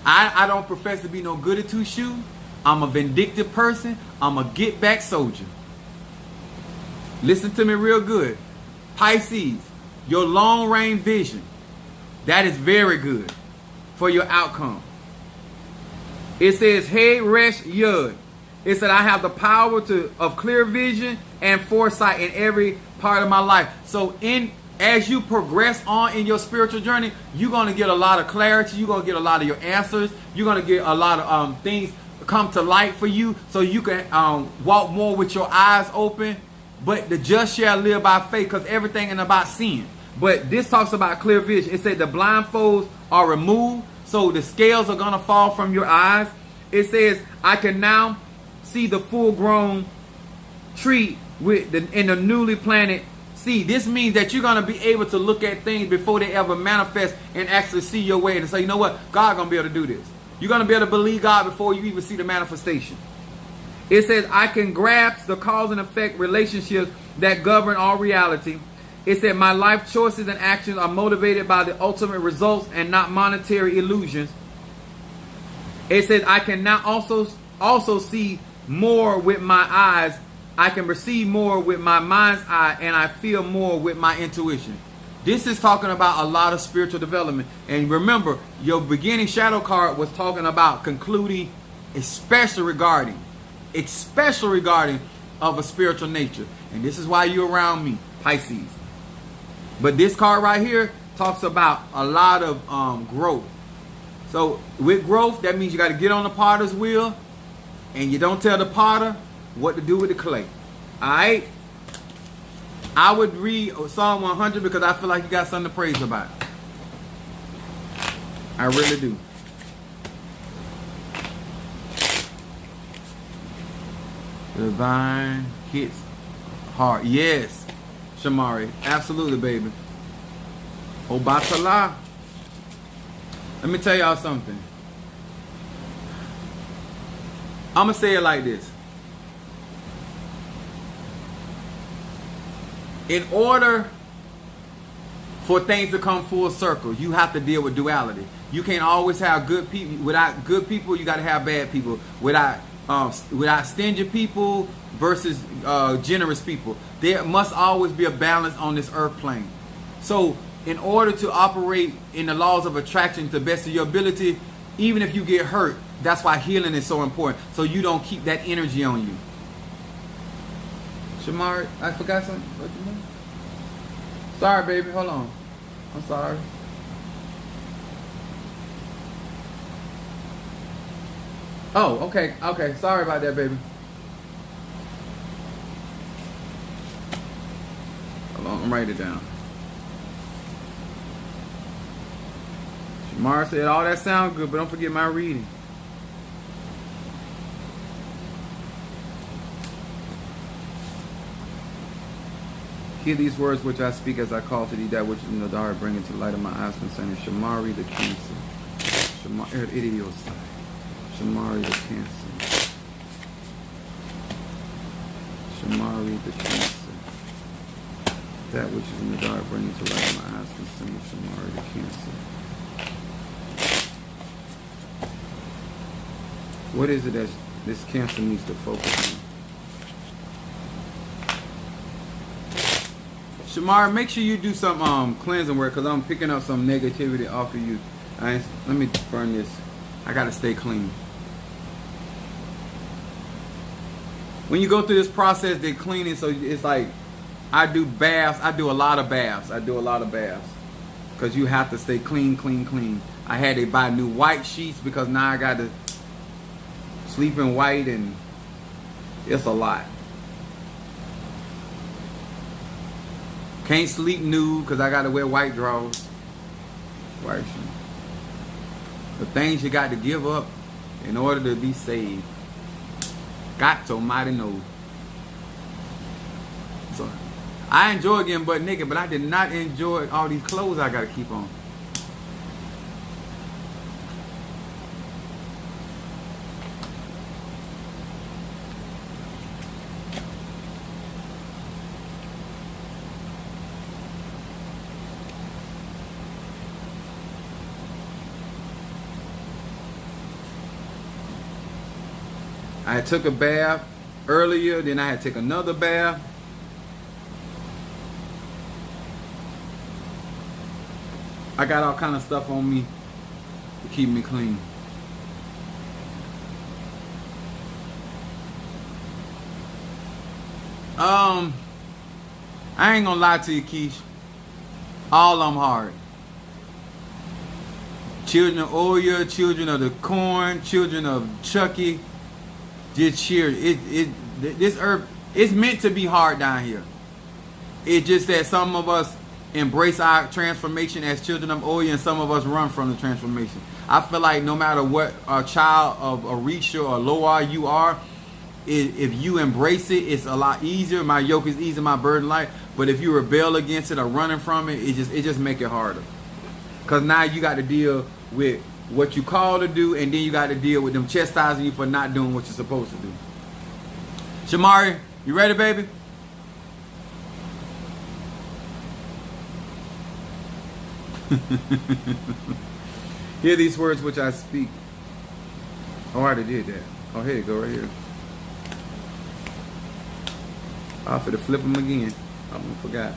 I don't profess to be no goody two shoe. I'm a vindictive person. I'm a get back soldier. Listen to me real good. Pisces, your long range vision, that is very good for your outcome. It says, hey, Resh Yud. It said, I have the power of clear vision and foresight in every part of my life. So as you progress on in your spiritual journey, you're going to get a lot of clarity. You're going to get a lot of your answers. You're going to get a lot of things come to light for you, so you can walk more with your eyes open. But the just shall live by faith, because everything is about sin. But this talks about clear vision. It said the blindfolds are removed, so the scales are going to fall from your eyes. It says, I can now see the full-grown tree in the newly planted seed. This means that you're going to be able to look at things before they ever manifest and actually see your way and say, you know what, God's going to be able to do this. You're going to be able to believe God before you even see the manifestation. It says, I can grasp the cause and effect relationships that govern all reality. It said, my life choices and actions are motivated by the ultimate results and not monetary illusions. It says, I can now also see more with my eyes. I can perceive more with my mind's eye, and I feel more with my intuition. This is talking about a lot of spiritual development. And remember, your beginning shadow card was talking about concluding, especially regarding of a spiritual nature. And this is why you're around me, Pisces. But this card right here talks about a lot of growth. So with growth, that means you got to get on the potter's wheel, and you don't tell the potter what to do with the clay. All right? I would read Psalm 100 because I feel like you got something to praise about. I really do. Divine hits hard. Yes, Shamari. Absolutely, baby. Obatala. Let me tell y'all something. I'm going to say it like this. In order for things to come full circle, you have to deal with duality. You can't always have good people. Without good people, you got to have bad people. Without stingy people versus generous people, there must always be a balance on this earth plane. So in order to operate in the laws of attraction to the best of your ability, even if you get hurt, that's why healing is so important, so you don't keep that energy on you. Shamari, I forgot something. Sorry, baby. Hold on. I'm sorry. Oh, okay. Okay. Sorry about that, baby. Hold on. I'm writing it down. Shamara said, all that sounds good, but don't forget my reading. Hear these words which I speak as I call to thee that which is in the dark, bring into the light of my eyes concerning Shamari the Cancer. Shamari the Cancer. Shamari the Cancer. That which is in the dark, bring into the light of my eyes concerning Shamari the Cancer. What is it that this Cancer needs to focus on? Shamar, make sure you do some cleansing work, because I'm picking up some negativity off of you. Let me burn this. I got to stay clean. When you go through this process, they're cleaning, so it's like I do baths. I do a lot of baths. Because you have to stay clean, clean, clean. I had to buy new white sheets because now I got to sleep in white, and it's a lot. Can't sleep nude because I got to wear white drawers. White shoes. The things you got to give up in order to be saved. Got to mighty know. So I enjoy getting butt naked, but I did not enjoy all these clothes I gotta keep on. I had took a bath earlier, then I had to take another bath. I got all kind of stuff on me to keep me clean. I ain't gonna lie to you, Keish. All of them hard. Children of Oya, children of the corn, children of Chucky. Just cheer. This earth, it's meant to be hard down here. It's just that some of us embrace our transformation as children of Oya, and some of us run from the transformation. I feel like no matter what a child of Orisha or Loa you are, if you embrace it, it's a lot easier. My yoke is easy, my burden light. But if you rebel against it or running from it, it just make it harder. Cause now you got to deal with what you call to do, and then you got to deal with them chastising you for not doing what you're supposed to do. Shamari, you ready, baby? Hear these words which I speak. Oh, I already did that. Oh, here you go, right here. I'll have to flip them again. I forgot.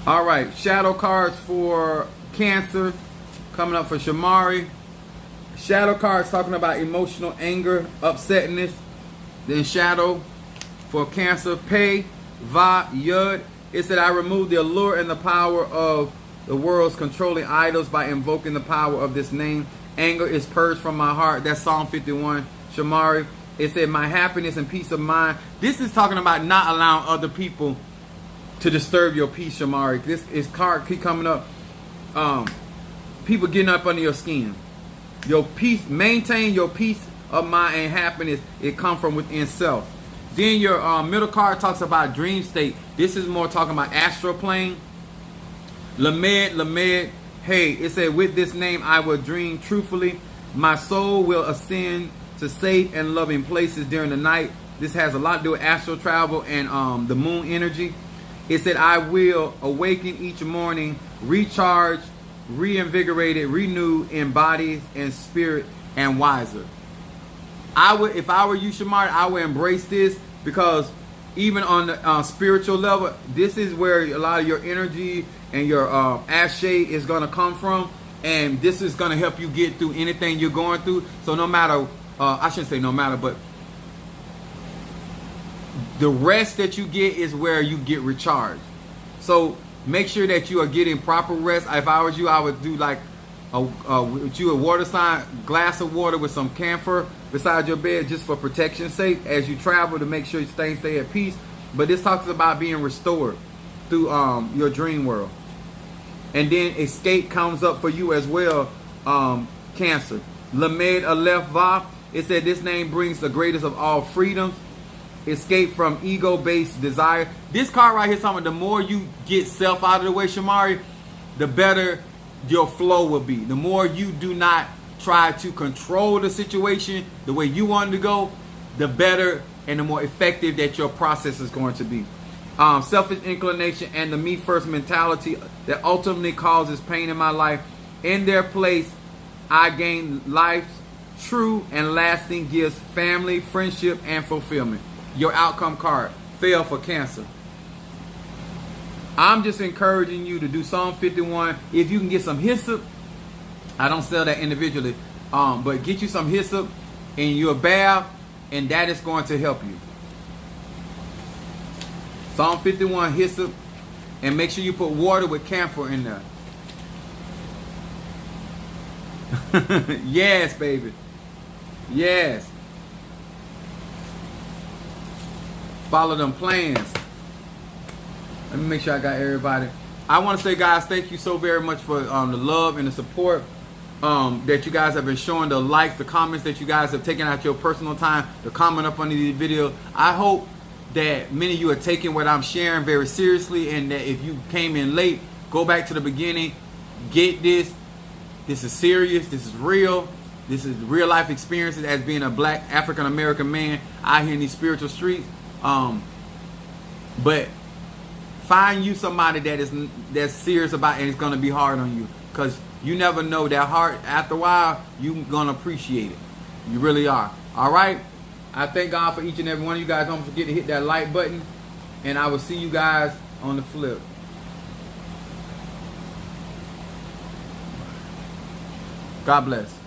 All right, shadow cards for Cancer. Coming up for Shamari. Shadow cards talking about emotional anger, upsetness. Then shadow for Cancer. Pei, Va, Yud. It said, I remove the allure and the power of the world's controlling idols by invoking the power of this name. Anger is purged from my heart. That's Psalm 51. Shamari. It said, my happiness and peace of mind. This is talking about not allowing other people to disturb your peace, Shamari. This is card keep coming up. People getting up under your skin. Your peace, maintain your peace of mind and happiness. It comes from within self. Then your middle card talks about dream state. This is more talking about astral plane. Lamed. Hey, it said, with this name I will dream truthfully. My soul will ascend to safe and loving places during the night. This has a lot to do with astral travel and the moon energy. It said, I will awaken each morning, recharge, reinvigorated, renewed in body and spirit, and wiser. I would, if I were you, Shamar, I would embrace this, because even on the spiritual level, this is where a lot of your energy and your ashe is going to come from, and this is going to help you get through anything you're going through. So no matter, I shouldn't say no matter, but the rest that you get is where you get recharged. So make sure that you are getting proper rest. If I was you, I would do like a water sign, glass of water with some camphor beside your bed, just for protection's sake as you travel, to make sure you stay at peace. But this talks about being restored through your dream world. And then escape comes up for you as well, Cancer. Lamed Aleph Va. It said this name brings the greatest of all freedoms. Escape from ego-based desire. This card right here is talking, the more you get self out of the way, Shamari, the better your flow will be. The more you do not try to control the situation the way you want it to go, the better and the more effective that your process is going to be. Selfish inclination and the me first mentality that ultimately causes pain in my life. In their place, I gain life's true and lasting gifts, family, friendship, and fulfillment. Your outcome card, fail for Cancer. I'm just encouraging you to do Psalm 51. If you can get some hyssop, I don't sell that individually, but get you some hyssop in your bath, and that is going to help you. Psalm 51 hyssop, and make sure you put water with camphor in there. Yes, baby. Yes. Follow them plans. Let me make sure I got everybody. I want to say, guys, thank you so very much for the love and the support. that you guys have been showing, the likes, the comments that you guys have taken out your personal time to comment up under these videos. I hope that many of you are taking what I'm sharing very seriously, and that if you came in late, go back to the beginning, get this. This is serious. This is real. This is real life experiences as being a black African American man out here in these spiritual streets. But find you somebody that's serious about it, and it's gonna be hard on you, because you never know that heart. After a while, you're gonna appreciate it. You really are. All right. I thank God for each and every one of you guys. Don't forget to hit that like button, and I will see you guys on the flip. God bless.